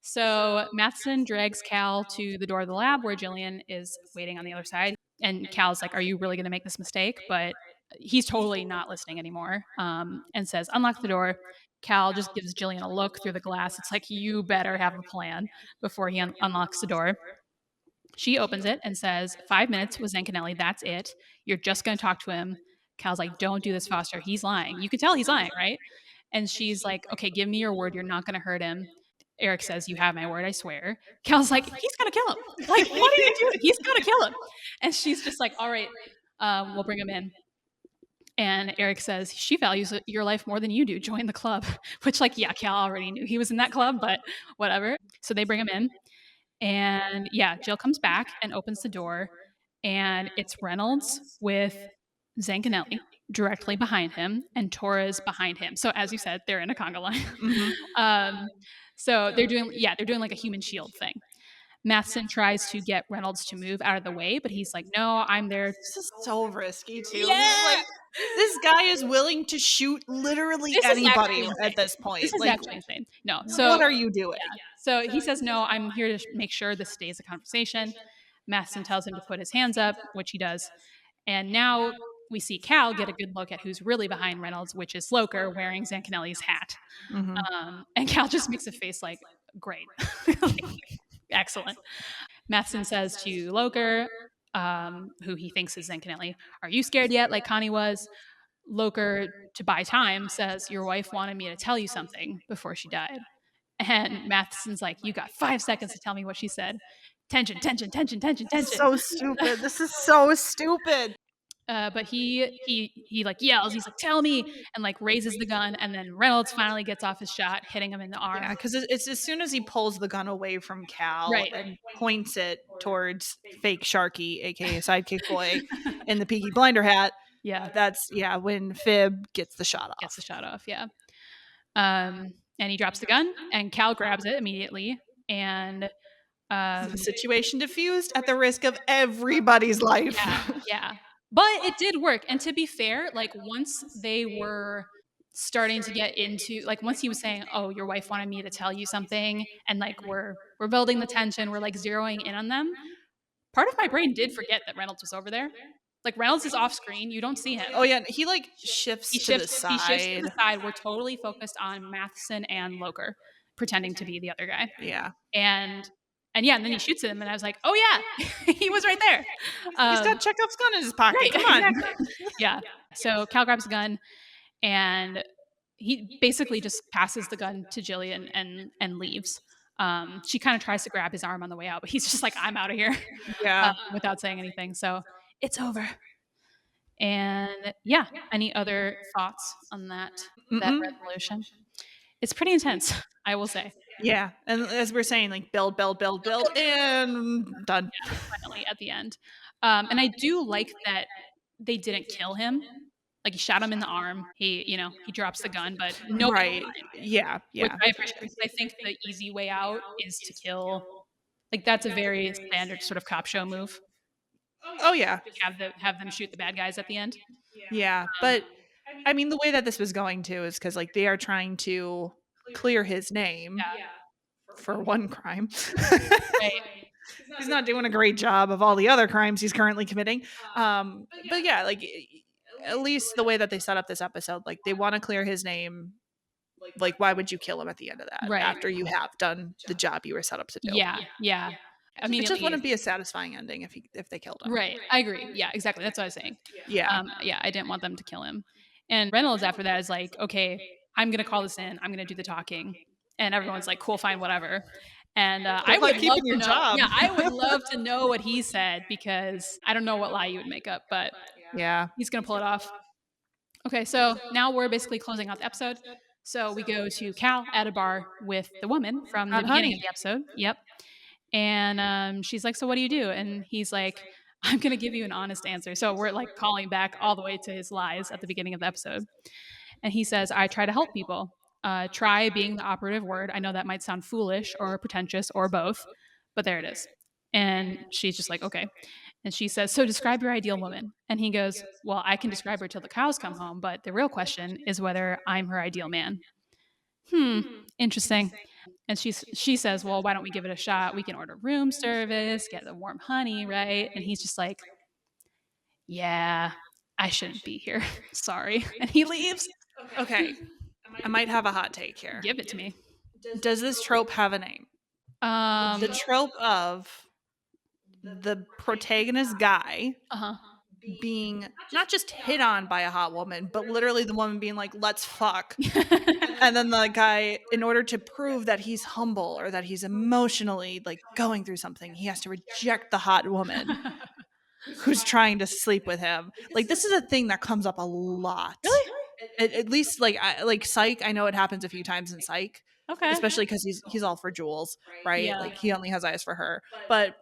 So Matheson drags Cal to the door of the lab where Jillian is waiting on the other side. And Cal's like, "Are you really going to make this mistake?" But he's totally not listening anymore, and says, "Unlock the door." Cal just gives Jillian a look through the glass. It's like, you better have a plan before he unlocks the door. She opens it and says, 5 minutes with Zancanelli. That's it. You're just going to talk to him. Cal's like, "Don't do this, Foster. He's lying. You can tell he's lying, right?" And she's like, "Okay, give me your word. You're not going to hurt him." Eric says, "You have my word, I swear." Cal's like, "He's going to kill him. Like, what are you doing? He's going to kill him." And she's just like, "All right, we'll bring him in." And Eric says, "She values your life more than you do. Join the club." Which, like, yeah, Cal already knew he was in that club, but whatever. So they bring him in. And yeah, Jill comes back and opens the door, and it's Reynolds with Zanganelli directly behind him and Torres behind him. So as you said, they're in a conga line. Mhm. um, so they're doing like a human shield thing. Matheson tries to get Reynolds to move out of the way, but he's like, "No, I'm there." This is so risky too. This is Yeah, like this guy is willing to shoot literally this is anybody actually at insane. this This point. is Like, actually insane. No, what so are you doing? So he says, "No, I'm here to make sure this stays a conversation." Maston tells him to put his hands up, which he does. And now we see Cal get a good look at who's really behind Reynolds, which is Sloker wearing Zancanelli's hat. Mhm. And Cal just makes a face like, "Great." Like, excellent. Matheson says to Loker, who he thinks is Zancanelli, "Are you scared yet, like Connie was?" Loker, to buy time, says, "Your wife wanted me to tell you something before she died." And Matheson's like, "You got 5 seconds to tell me what she said." Tension, tension, tension, tension, This is tension. so stupid. This is so stupid. But he like yells. He's like, "Tell me!" and like raises the gun. And then Reynolds finally gets off his shot, hitting him in the Yeah, arm. because it's as soon as he pulls the gun away from Cal Right. and points it towards fake Sharky, aka Sidekick Boy, in the Peaky Blinder hat. Yeah. That's when Fib gets the shot Gets the off. shot off. Yeah. And he drops the gun, and Cal grabs it immediately. And The situation diffused at the risk of everybody's life. yeah, yeah. But it did work. And to be fair, like once they were starting to get into like once he was saying, "Oh, your wife wanted me to tell you something," and like we're building the tension, we're like zeroing in on them. Part of my brain did forget that Reynolds was over there. Like Reynolds is off screen, you don't see him. Oh yeah, he like shifts to the He shifts to the side. side. We're totally focused on Matheson and Loker pretending to be the other guy. Yeah. And yeah, and then he shoots him and I was like, "Oh yeah, he was right there." He's Um, got Chekhov's gun in his pocket. right, Come on. exactly. Yeah. So Cal grabs a gun and he basically just passes the gun to Jillian and leaves. She kind of tries to grab his arm on the way out, but he's just like, "I'm out of here," Yeah. without saying anything. So it's over. And yeah, any other thoughts on that Mm-mm. resolution? It's pretty intense, I will say. Yeah. And as we're saying, like build, build, build, build, and done. Finally at the end. And I do like that they didn't kill him. Like he shot him in the arm. He drops the gun, but nobody Right. Yeah. which Yeah. I appreciate because I think the easy way out is to kill. Like that's a very standard sort of cop show move. Oh yeah. Have them shoot the bad guys at the end. Yeah. But I mean, the way that this was going to is because like they are trying to clear his name Yeah, for one crime. right. He's not doing a great job of all the other crimes he's currently committing. But yeah, like at least the way that they set up this episode, like they want to clear his name. Like, why would you kill him at the end of that Right. after you have done the job you were set up to do? Yeah, yeah. It just Immediately. wouldn't be a satisfying ending if they killed him. Right. I agree. Yeah, exactly. That's what I was saying. Yeah. Yeah, I didn't want them to kill him. And Reynolds after that is like, "Okay, I'm gonna call this in. I'm gonna do the talking." And everyone's like, "Cool, fine, whatever." And I Good luck would love keeping to your know. job. Yeah, I would love to know what he said because I don't know what lie you would make up, but Yeah. he's gonna pull it off. Okay, so now we're basically closing out the episode. So we go to Cal at a bar with the woman from the beginning Honey. of the episode. Yep. And she's like, "So what do you do?" And he's like, "I'm going to give you an honest answer." So we're like calling back all the way to his lies at the beginning of the episode. And he says, "I try to help people." Try being the operative word. I know that might sound foolish or pretentious or both, but there it is. And she's just like, okay. And she says, so describe your ideal woman. And he goes, well, I can describe her till the cows come home, but the real question is whether I'm her ideal man. Interesting. And she says, well, why don't we give it a shot? We can order room service, get the warm honey, right? And he's just like, yeah, I shouldn't be here. Sorry. And he leaves. Okay, I might have a hot take here. Give it to me. Does this trope have a name? The trope of the protagonist guy uh-huh. being not just hit on by a hot woman, but literally the woman being like, let's fuck. And then the guy, in order to prove that he's humble or that he's emotionally like going through something, he has to reject the hot woman who's trying to sleep with him. Like, this is a thing that comes up a lot. Really? At least like Psych, I know it happens a few times in Psych. Okay. Especially because he's all for Jules, right? Yeah. Like he only has eyes for her. But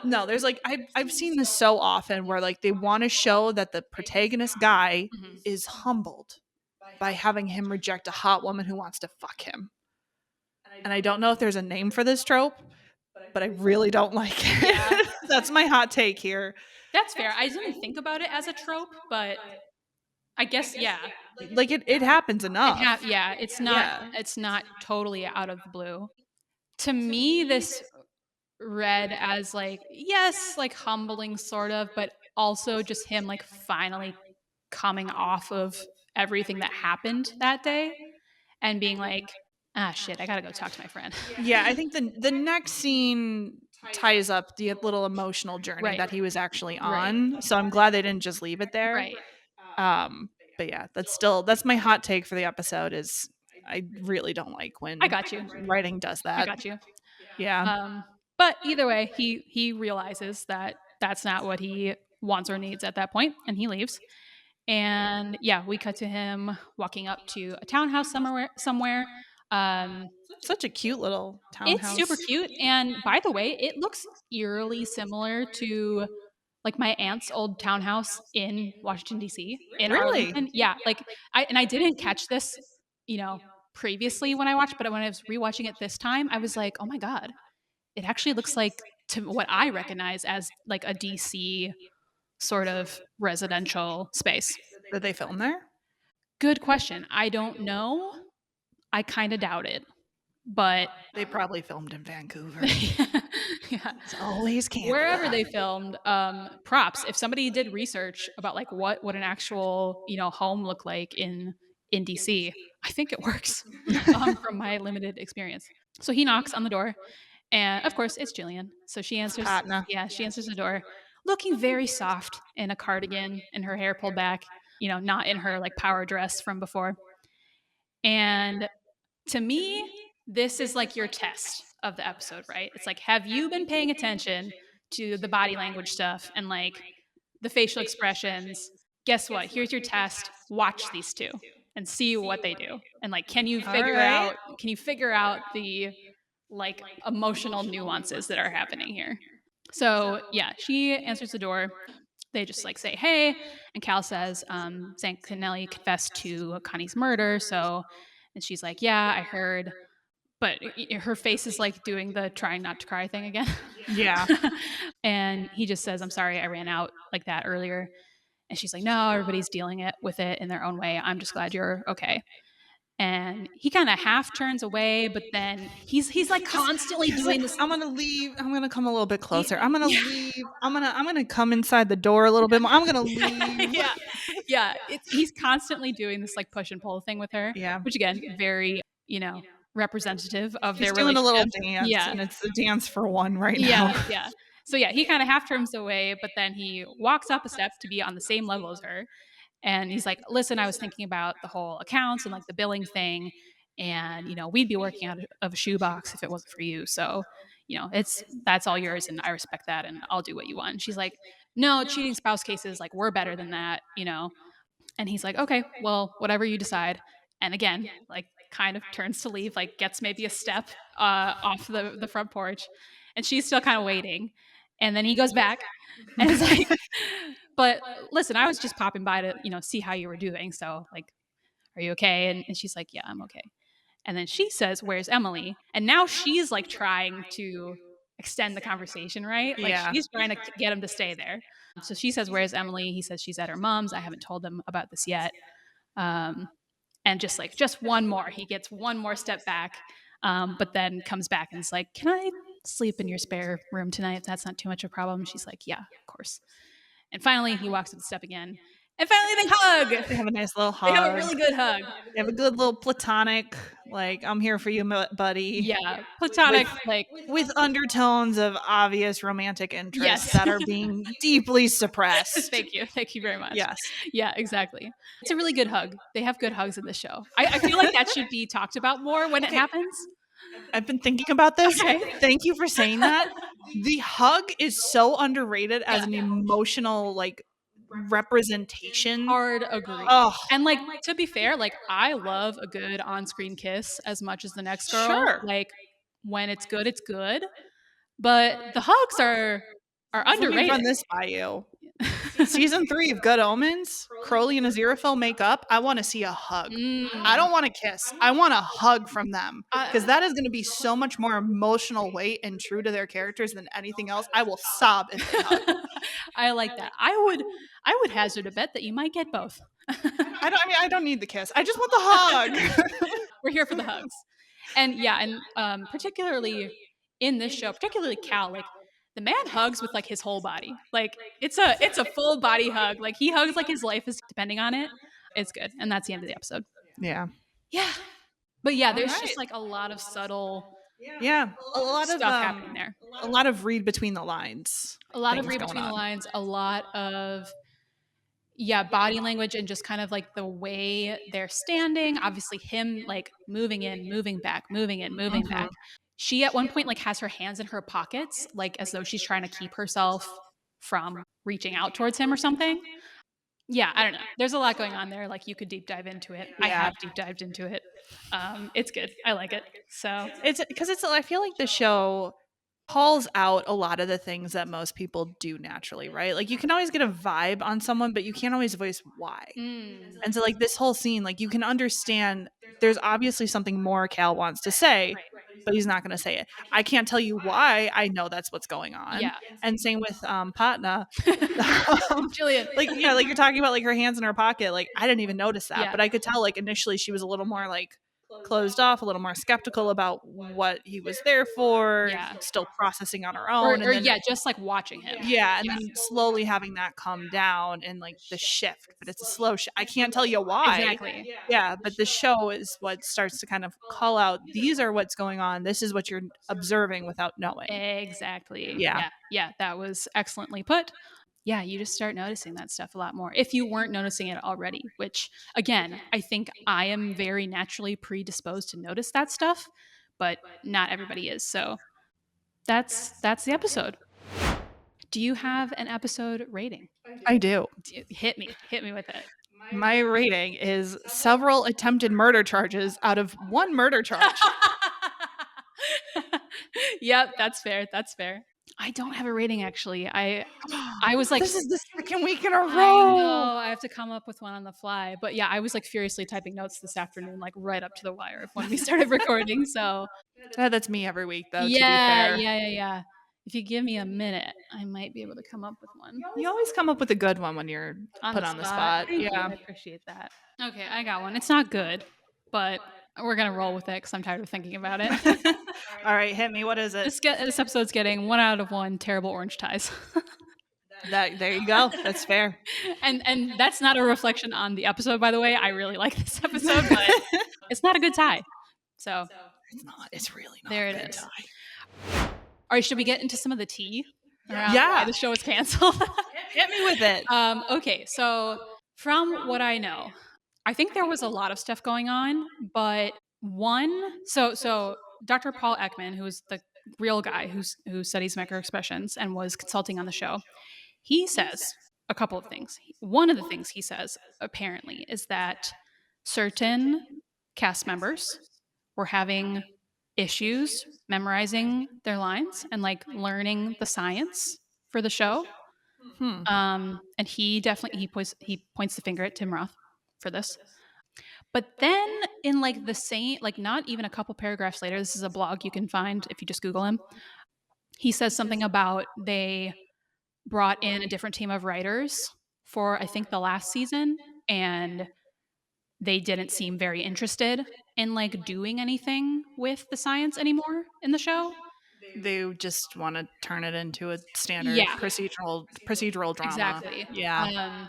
no, there's like I've seen this so often where like they want to show that the protagonist guy Mhm. is humbled by having him reject a hot woman who wants to fuck him. And I don't know if there's a name for this trope, but I really don't like it. Yeah. That's my hot take here. That's fair. I didn't think about it as a trope, but I guess yeah. Like it happens enough. Yeah, Yeah. it's not totally out of the blue. To me, this read as like, yes, like humbling sort of, but also just him like finally coming off of everything that happened that day and being like, ah shit, I gotta go talk to my friend. Yeah, I think the next scene ties up the little emotional journey Right. that he was actually Right. on. So I'm glad they didn't just leave it there. Right. But yeah, that's my hot take for the episode is I really don't like when I got you. writing does I that. got you. Yeah. But either way, he realizes that that's not what he wants or needs at that point, and he leaves. And yeah, we cut to him walking up to a townhouse somewhere. Um, Such a cute little it's townhouse. super cute, and by the way, it looks eerily similar to like my aunt's old townhouse in Washington D.C. in Really? Arlington. Yeah, like I didn't catch this, you know, previously when I watched, but when I was rewatching it this time, I was like, oh my god, it actually looks like to what I recognize as like a DC sort of residential space. Did they film there? Good question. I don't know. I kind of doubt it. But They probably filmed in Vancouver. yeah. It's always Canada. Wherever they filmed, props. If somebody did research about like what would an actual, you know, home look like in DC, I think it works from my limited experience. So he knocks on the door, and of course it's Jillian. So she answers. Patna. Yeah, she answers the door, looking very soft in a cardigan and her hair pulled back. You know, not in her like power dress from before. And to me, this is like your test of the episode, right? It's like, have you been paying attention to the body language stuff and like the facial expressions? Guess what? Here's your test. Watch these two and see what they do. And like, can you figure out the like emotional nuances that are happening here? So yeah, she answers the door. They just like say hey, and Cal says, saying Nellie confessed to Connie's murder. So, and she's like, yeah, I heard, but her face is like doing the trying not to cry thing again. Yeah. And he just says, I'm sorry, I ran out like that earlier. And she's like, no, everybody's dealing with it in their own way. I'm just glad you're okay. And he kind of half turns away, but then he's like constantly doing this. I'm gonna leave. I'm gonna come a little bit closer. I'm gonna leave. I'm gonna come inside the door a little bit more. I'm gonna leave. Yeah. He's constantly doing this like push and pull thing with her. Yeah. Which again, very, you know, representative of He's their doing a relationship. little dance, Yeah. and it's a dance for one right now. Yeah. So yeah, he kind of half turns away, but then he walks up a step to be on the same level as her. And he's like, listen, I was thinking about the whole accounts and like the billing thing. And, you know, we'd be working out of a shoebox if it wasn't for you. So, you know, that's all yours. And I respect that. And I'll do what you want. And she's like, no, cheating spouse cases, like we're better than that, you know? And he's like, okay, well, whatever you decide. And again, like kind of turns to leave, like gets maybe a step off the front porch. And she's still kind of waiting. And then he goes back and it's like, but listen, I was just popping by to, you know, see how you were doing. So like, are you okay? And she's like, yeah, I'm okay. And then she says, where's Emily? And now she's like trying to extend the conversation, right? Like Yeah. she's trying to get him to stay there. So she says, "Where's Emily?" He says she's at her mom's. I haven't told them about this yet. Um, and just one more. He gets one more step back, but then comes back and is like, "Can I sleep in your spare room tonight? If that's not too much of a problem." She's like, "Yeah, of course." And finally, he walks up the step again, and finally they hug. They have a nice little They have a hug. really good hug. They have a good little platonic, like, I'm here for you, buddy. Yeah, With platonic, like with undertones of obvious romantic interest yes. that are being deeply suppressed. Thank you very much. Yes. Yeah, exactly. It's a really good hug. They have good hugs in this show. I feel like that should be talked about more when it Okay, happens. I've been thinking about this. Okay. Thank you for saying that. The hug is so underrated as Yeah. an emotional, like, representation. Hard agree. Oh, And like to be fair, like I love a good on-screen kiss as much as the next girl. sure. Like when it's good, it's good. But the hugs are Let me run underrated. this by you. Season 3 of Good Omens, Crowley and Aziraphale make up. I want to see a hug. I don't want a kiss. I want a hug from them because that is going to be so much more emotional weight and true to their characters than anything else. I will sob if they hug. I like that. I would hazard a bet that you might get both. I don't need the kiss. I just want the hug. We're here for the hugs. And yeah, and particularly in this show, particularly Cal, like the man hugs with like his whole body. Like it's a full body hug. Like he hugs like his life is depending on it. It's good. And that's the end of the episode. Yeah. Yeah. But yeah, there's right. just like a lot of subtle Yeah. A lot of stuff happening there. a lot of read between the lines. A lot of things read going between the on. lines, a lot of body language and just kind of like the way they're standing. Obviously him like moving in, moving back, moving in, moving Mhm. back. She at one point like has her hands in her pockets, like as though she's trying to keep herself from reaching out towards him or something. Yeah, I don't know. There's a lot going on there. Like you could deep dive into it. I Yeah. have deep dived into it. It's good. I like it. So It's because I feel like the show calls out a lot of the things that most people do naturally, right? Like you can always get a vibe on someone, but you can't always voice why. And so like this whole scene, like you can understand there's obviously something more Cal wants to say, but he's not going to say it. I can't tell you why. I know that's what's going on. yeah. And same with Patna. Jillian. Like yeah, like you're talking about like her hands in her pocket. Like I didn't even notice that, Yeah. but I could tell like initially she was a little more like closed off, a little more skeptical about what he was there for, Yeah. still processing on her Or, own, or and then yeah, just like watching him. yeah, and then slowly having that come down and like the shift, but it's a slow shift. I can't tell you why. Exactly. Yeah, but the show is what starts to kind of call out these are what's going on. This is what you're observing without knowing. Exactly. Yeah. Yeah, that was excellently put. Yeah, you just start noticing that stuff a lot more if you weren't noticing it already, which again, I think I am very naturally predisposed to notice that stuff, but not everybody is. So that's the episode. Do you have an episode rating? I do. Hit me with it. My rating is several attempted murder charges out of one murder charge. Yep, that's fair. That's fair. I don't have a rating actually. I was like, this is the second week in a row. I know I have to come up with one on the fly. But yeah, I was like furiously typing notes this afternoon, like right up to the wire of when we started recording. So That's me every week, though. yeah, to be fair. yeah. If you give me a minute, I might be able to come up with one. You always come up with a good one when you're put on the spot. Thank you. Yeah. I appreciate that. Okay, I got one. It's not good, but we're gonna roll with it because I'm tired of thinking about it. All right, hit me. What is it? This episode's getting 1 out of 1 terrible orange ties. There you go. That's fair. and that's not a reflection on the episode, by the way. I really like this episode, but it's not a good tie. So It's not. It's really not. there a it good is. tie. All right, should we get into some of the tea around Yeah. why the show is canceled? Hit me with it. Okay, so from what I know, I think there was a lot of stuff going on, but so Dr. Paul Ekman, who's the real guy who studies microexpressions and was consulting on the show, he says a couple of things. One of the things he says apparently is that certain cast members were having issues memorizing their lines and like learning the science for the show. And he points the finger at Tim Roth for this. But then in like the same, like not even a couple paragraphs later, this is a blog you can find if you just Google him. He says something about they brought in a different team of writers for, I think, the last season, and they didn't seem very interested in like doing anything with the science anymore in the show. They just want to turn it into a standard Yeah, procedural drama. exactly. Yeah.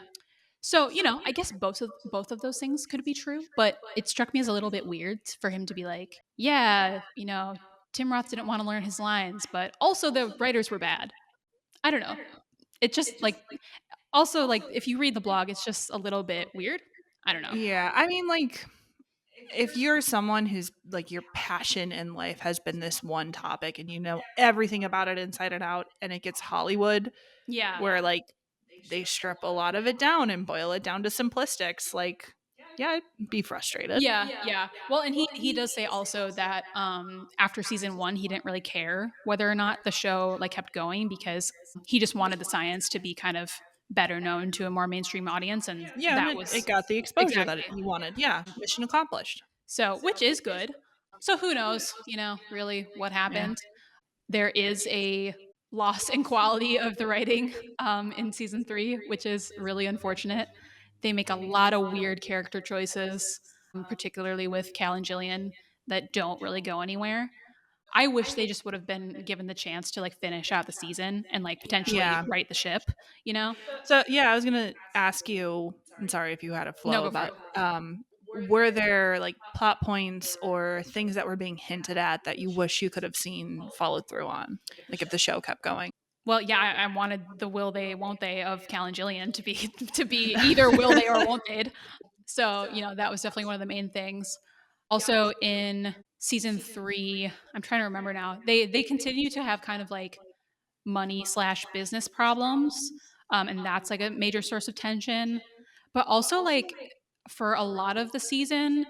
So, I guess both of those things could be true, but it struck me as a little bit weird for him to be like, "Yeah, Tim Roth didn't want to learn his lines, but also the writers were bad." I don't know. It just like also like if you read the blog, it's just a little bit weird. I don't know. Yeah. I mean, like, if you're someone who's like your passion in life has been this one topic and you know everything about it inside and out, and it gets Hollywood Yeah. where like they strip a lot of it down and boil it down to simplistics, like, yeah, I'd be frustrated. Yeah, yeah. Well, and he does say also that after season 1 he didn't really care whether or not the show like kept going because he just wanted the science to be kind of better known to a more mainstream audience, and Yeah, and that it was got the exposure that exactly. you wanted. Yeah, mission accomplished. So, which is good. So who knows, really what Yeah. happened. There is a loss in quality of the writing in season 3, which is really unfortunate. They make a lot of weird character choices, particularly with Cal and Jillian, that don't really go anywhere. I wish they just would have been given the chance to like finish out the season and like potentially Yeah. right the ship, you know? So yeah, I was gonna ask you. I'm sorry if you had a No, flow go for about it. were there like plot points or things that were being hinted at that you wish you could have seen followed through on, like if the show kept going? Well, yeah, I wanted the will they, won't they of Cal and Jillian to be to be either will they or won't they. So, that was definitely one of the main things. Also in season 3, I'm trying to remember now. They continue to have kind of like money slash business problems. And that's like a major source of tension. But also like for a lot of the season,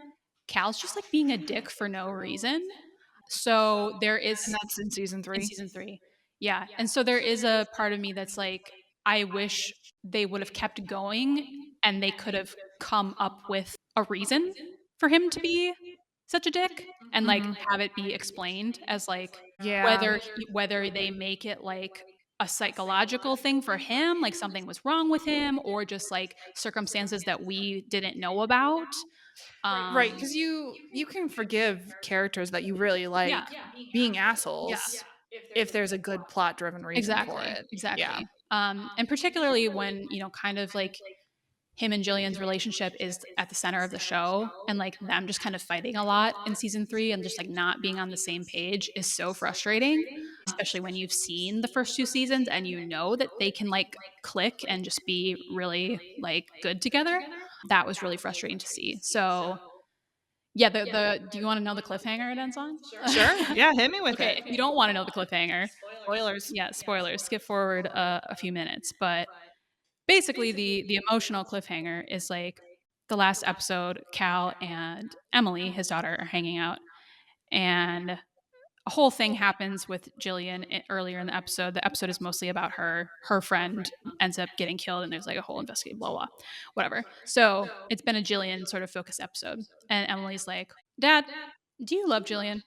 Cal's just like being a dick for no reason. So there And is that's in season in 3. season 3. Yeah. And so there is a part of me that's like, I wish they would have kept going and they could have come up with a reason for him to be such a dick and like Hmm. have it be explained as like Yeah. whether they make it like a psychological thing for him, like something was wrong with him, or just like circumstances that we didn't know about. Right, because you can forgive characters that you really Yeah. like being Yeah. assholes if there's a good plot driven reason for Exactly. it. Yeah. Exactly. And particularly when, kind of like him and Jillian's relationship is at the center of the show and like them just kind of fighting a lot in season 3 and just like not being on the same page is so frustrating, especially when you've seen the first 2 seasons and you know that they can like click and just be really like good together. That was really frustrating to see. So, yeah, the do you want to know the cliffhanger it ends on? Sure. Yeah, hit me with Okay, it. if you don't want to know the cliffhanger, Spoilers. yeah, spoilers. Skip forward a few minutes, but basically the emotional cliffhanger is like the last episode. Cal and Emily, his daughter, are hanging out, and a whole thing happens with Jillian earlier in the episode. The episode is mostly about her. Her friend ends up getting killed, and there's like a whole investigation, blah blah, whatever. So it's been a Jillian sort of focused episode, and Emily's like, "Dad, do you love Jillian?"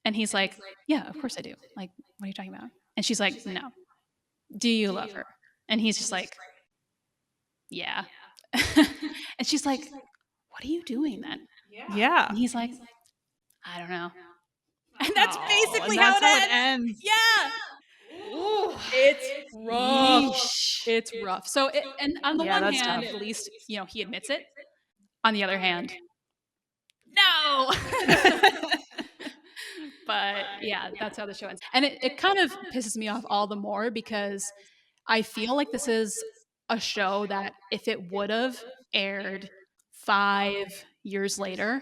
And he's like, "Yeah, of course I do. Like, what are you talking about?" And she's like, "No. Do you love her?" And he's just like, "Yeah." And she's like, "What are you doing then?" Yeah. And he's like, "I don't know." And that's Oh, and basically how that's it how it ends. ends. Yeah. Ooh. It's rough. Yeesh. It's rough. So and on the Yeah, one that's hand, tough. at least, he admits it. On the other hand, no. But yeah, that's how the show ends. And it kind of pisses me off all the more because I feel like this is a show that if it would have aired 5 years later,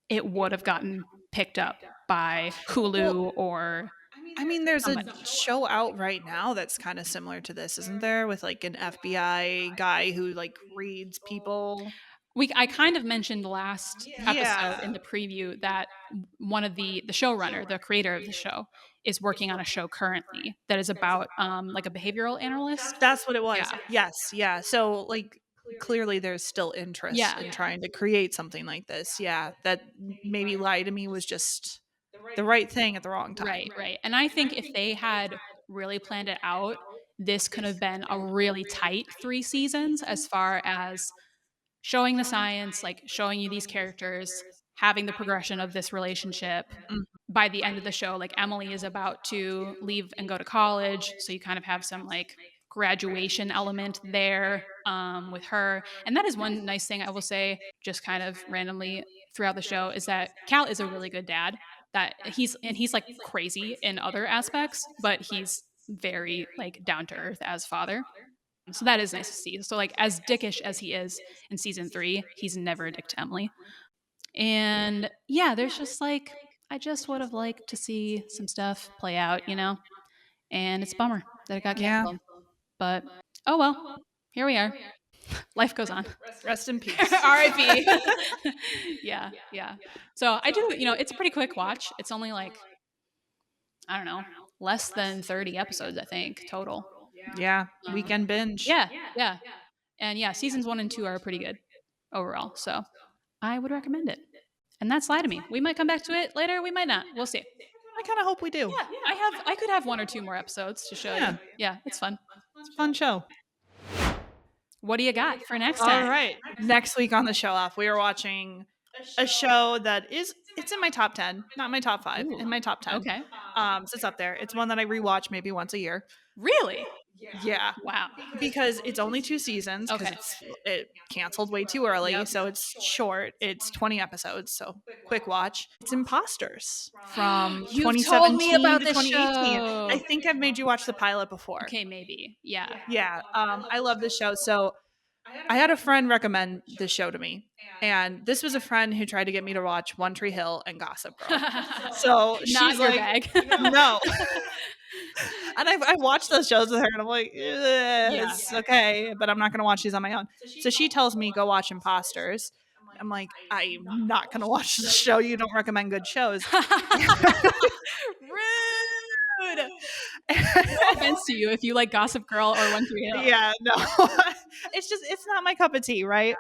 it would have gotten picked up by Well, Hulu or I mean, there's a somebody. show out right now that's kind of similar to this, isn't there? With like an FBI guy who like reads people. I kind of mentioned last episode Yeah, in the preview that one of the showrunner, the creator of the show, is working on a show currently that is about like a behavioral analyst. that's what it was. Yeah. Yes, yeah. So like clearly there's still interest Yeah. in trying to create something like this. Yeah, that maybe Lie to Me was just the right thing at the wrong time. Right, right. And I think if they had really planned it out, this could have been a really tight 3 seasons as far as showing the science, like showing you these characters, having the progression of this relationship. Mm. By the end of the show, like Emily is about to leave and go to college, so you kind of have some like graduation element there with her. And that is one nice thing I will say, just kind of randomly throughout the show, is that Cal is a really good dad. That he's like crazy in other aspects, but he's very like down to earth as father. So that is nice to see. So like as dickish as he is in season 3, he's never a dick to Emily. And yeah, there's just like I just would have liked to see some stuff play out, you know? And it's a bummer that it got Yeah. canceled. But oh well, here we are. Life goes on. Rest in peace. RIP. Yeah, yeah. So I do, it's a pretty quick watch. It's only like, I don't know, less than 30 episodes, I think, total. Yeah. Weekend binge. Yeah, yeah. And yeah, seasons 1 and 2 are pretty good overall. So I would recommend it. And that's Lie to Me. We might come back to it later. We might not. We'll see. I kind of hope we do. Yeah, I could have 1 or 2 more episodes to show Yeah. you. Yeah, it's fun. It's a fun show. What do you got for next All time? right. Next week on the show off, we are watching a show that it's in my top 10, not my top 5, Ooh, in my top 10. Okay. So it's up there. It's one that I rewatch maybe once a year. Really? Yeah. Wow. Because it's only 2 seasons because Okay. it canceled way too early, Yep. so it's short. It's 20 episodes, so quick watch. It's Imposters from You've 2017 told me about to this 2018. show. I think I've made you watch the pilot before. Okay, maybe. Yeah. Yeah. I love this show. So I had a friend recommend this show to me, and this was a friend who tried to get me to watch One Tree Hill and Gossip Girl. So Not she's your like, bag. no. And I watched those shows with her, and I'm like, it's okay, but I'm not going to watch these on my own. So she tells me, go watch Imposters. I'm like, I'm not going to watch the show. You don't recommend good shows. Rude. No offense to you if you like Gossip Girl or One Tree Hill. Yeah, no. It's not my cup of tea, right?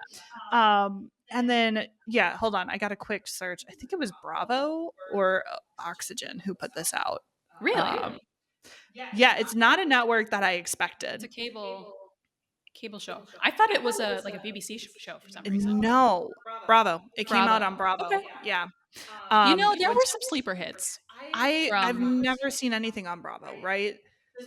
And then, yeah, hold on. I got a quick search. I think it was Bravo or Oxygen who put this out. Really? Yeah, it's not a network that I expected. It's a cable show. I thought it was a BBC show for some reason. No, Bravo. It came Bravo. out on Bravo. Okay. Yeah. There were some sleeper hits. I've never seen anything on Bravo, right?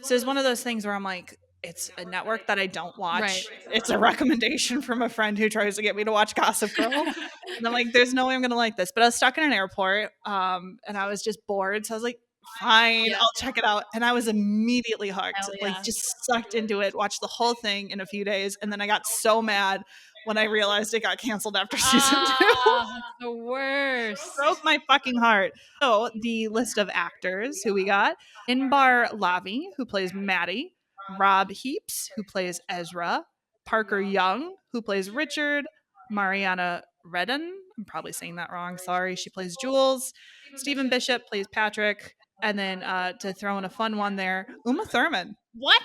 So it's one of those things where I'm like, it's a network that I don't watch. Right. It's a recommendation from a friend who tries to get me to watch Gossip Girl. And I'm like, there's no way I'm going to like this. But I was stuck in an airport and I was just bored. So I was like, fine, I'll check it out. And I was immediately hooked, like just sucked into it, watched the whole thing in a few days. And then I got so mad when I realized it got canceled after season 2. That's the worst. Broke my fucking heart. So the list of actors who we got: Inbar Lavi, who plays Maddie; Rob Heaps, who plays Ezra; Parker Young, who plays Richard; Mariana Redden, I'm probably saying that wrong, sorry, she plays Jules; Stephen Bishop plays Patrick; and then to throw in a fun one there, Uma Thurman. What?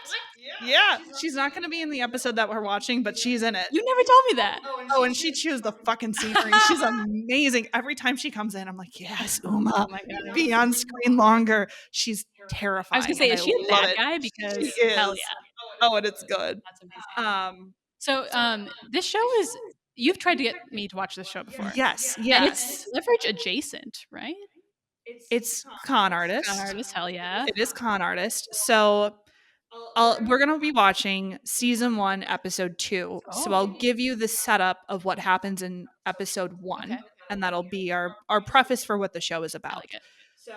Yeah, she's not going to be in the episode that we're watching, but she's in it. You never told me that. Oh, and she chews the fucking scenery. She's amazing. Every time she comes in, I'm like, yes, Uma, Oh my God. be on screen longer. She's terrifying. I was gonna say, is she a love bad it. guy? Because She is. hell yeah, Oh, and it's good. that's amazing. So this show is. You've tried to get me to watch this show before. Yes, And yes. it's leverage adjacent, right? It's Con Artist. Con Artist, hell yeah. It is Con Artist. So we're going to be watching season 1, episode 2. So I'll give you the setup of what happens in episode 1. Okay. And that'll be our preface for what the show is I about. like it.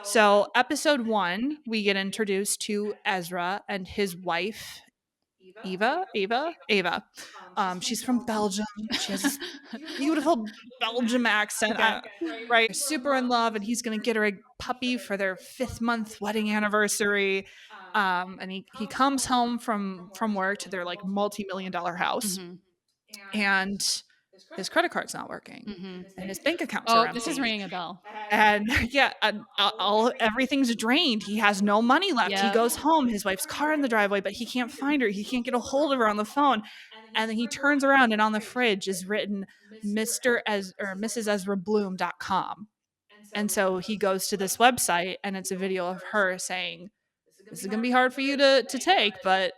So episode 1, we get introduced to Ezra and his wife, Ava. She's from Belgium. She has this beautiful Belgium accent. Right. They're super in love, and he's going to get her a puppy for their 5th-month wedding anniversary. And he comes home from work to their like multi-million-dollar house, and his credit card's not working, and his bank accounts are empty. This is ringing a bell. And yeah, everything's drained. He has no money left. Yeah. He goes home, his wife's car in the driveway, but he can't find her. He can't get a hold of her on the phone. And then he turns around, and on the fridge is written Mr. or Mrs. EzraBloom.com. And so he goes to this website, and it's a video of her saying, "This is going to be hard for you to take, but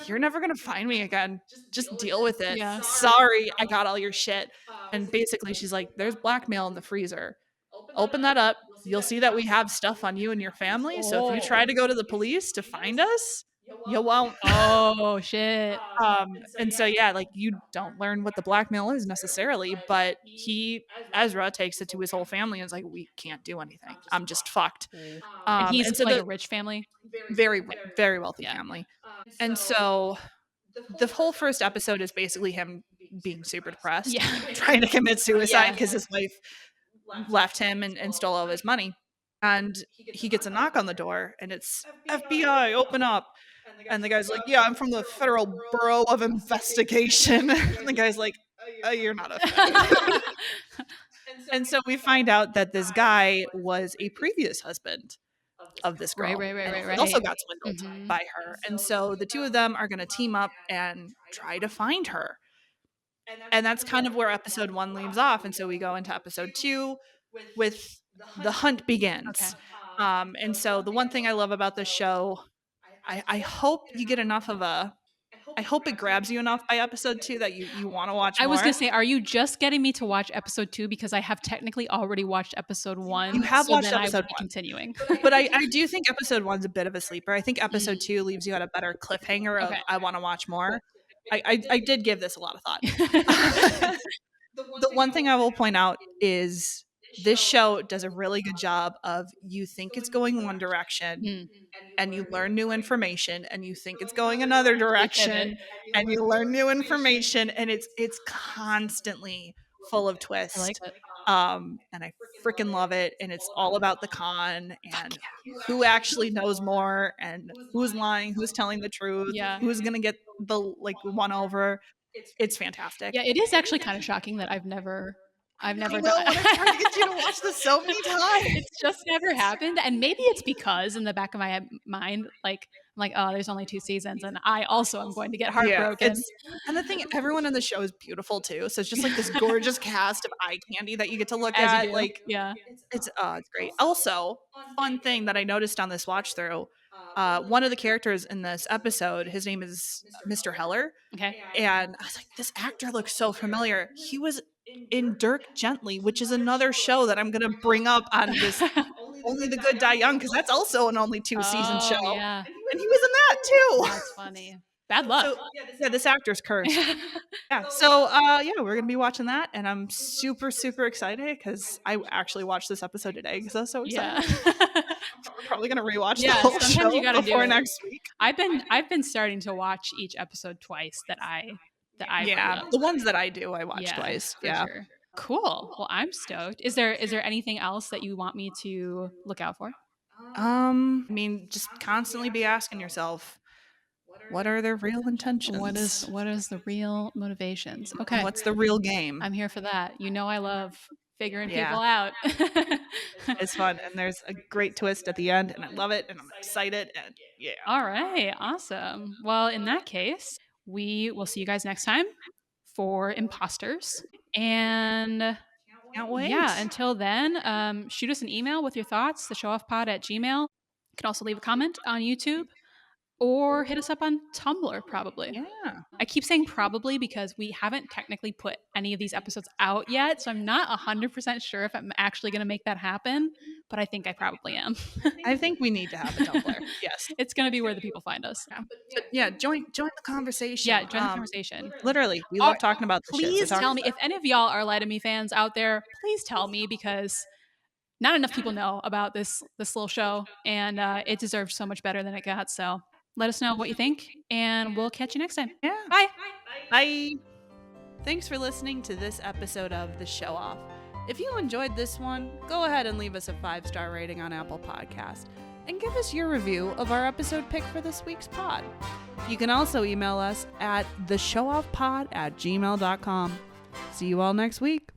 you're never going to find me again. Just deal with it. Yeah. Sorry, I got all your shit." And basically she's like, "There's blackmail in the freezer. Open that up. You'll see that we have stuff on you and your family. So if you try to go to the police to find us, you won't." Oh shit. And so yeah, like, you don't learn what the blackmail is necessarily, but Ezra takes it to his whole family and is like, "We can't do anything. I'm just fucked." And he's And so like a the rich family. very wealthy Yeah. family. And so the whole first episode is basically him being super depressed, Yeah. trying to commit suicide Yeah. because his wife left him and stole all of his money. And he gets a knock on the door, and it's, "FBI, open up." And the guy's like, "Yeah, I'm from the Federal Bureau of Investigation." And the guy's like, "You're not a federal." And so we find out that this guy was a previous husband of this girl. Right. And he also got swindled by her. And so the two of them are going to team up and try to find her. And that's kind of where episode 1 leaves off. And so we go into episode 2 with the hunt begins. Okay. And so the one thing I love about this show, I hope you get enough of I hope it grabs you enough by episode 2 that you want to watch more. I was gonna say, are you just getting me to watch episode 2 because I have technically already watched episode 1? You have watched then episode I would be 1. continuing. But I do think episode 1's a bit of a sleeper. I think episode 2 leaves you at a better cliffhanger of, Okay. I want to watch more. I did give this a lot of thought. The one thing I will point out is this show does a really good job of, you think it's going one direction and you learn new information, and you think it's going another direction and you learn new information, and it's constantly full of twists. I like it. And I freaking love it. And it's all about the con and who actually knows more and who's lying, who's telling the truth, Yeah. who's gonna get the one over. It's fantastic. Yeah, it is actually kind of shocking that I've never I done. know, when I tried to get you to watch this so many times. It's just never happened, and maybe it's because in the back of my mind, like, I'm like, oh, there's only 2 seasons, and I also am going to get heartbroken. And the thing, everyone in the show is beautiful too. So it's just like this gorgeous cast of eye candy that you get to look As you at. do. Like, Yeah. it's great. Also, fun thing that I noticed on this watch through, one of the characters in this episode, his name is Mr. Heller. Okay. And I was like, this actor looks so familiar. He was in Dirk Gently, which is another show that I'm going to bring up on this Only the Good Die Young, because that's also an only 2-season show. Yeah. And he was in that too. That's funny. Bad luck. So, yeah, this actor's cursed. Yeah. So, we're going to be watching that, and I'm super, super excited because I actually watched this episode today because I was so excited. Yeah. We're probably going to rewatch the Yeah, whole sometimes show you gotta do before it. next week. I've been starting to watch each episode twice that I bring up. The ones that I do, I watch twice. For sure. Cool. Well, I'm stoked. Is there anything else that you want me to look out for? I mean, just constantly be asking yourself, what are their real intentions? What is the real motivations? Okay. What's the real game? I'm here for that. You know I love figuring Yeah. people out. It's fun, and there's a great twist at the end, and I love it, and I'm excited, and yeah. All right. Awesome. Well, in that case, we will see you guys next time for Imposters. And Can't wait. yeah, until then, shoot us an email with your thoughts, theshowoffpod@gmail.com. You can also leave a comment on YouTube or hit us up on Tumblr, probably. Yeah. I keep saying probably because we haven't technically put any of these episodes out yet, so I'm not 100% sure if I'm actually going to make that happen, but I think I probably am. I think we need to have a Tumblr. Yes. It's going to be where the people find us. But yeah, join the conversation. Yeah, join the conversation. Literally, we love talking about this shit. Please So tell me, if any of y'all are Lie to Me fans out there, please tell me, because not enough people know about this little show, and it deserves so much better than it got. So let us know what you think, and we'll catch you next time. Yeah. Bye. Bye. Thanks for listening to this episode of The Show Off. If you enjoyed this one, go ahead and leave us a 5-star rating on Apple Podcasts, and give us your review of our episode pick for this week's pod. You can also email us at theshowoffpod@gmail.com. See you all next week.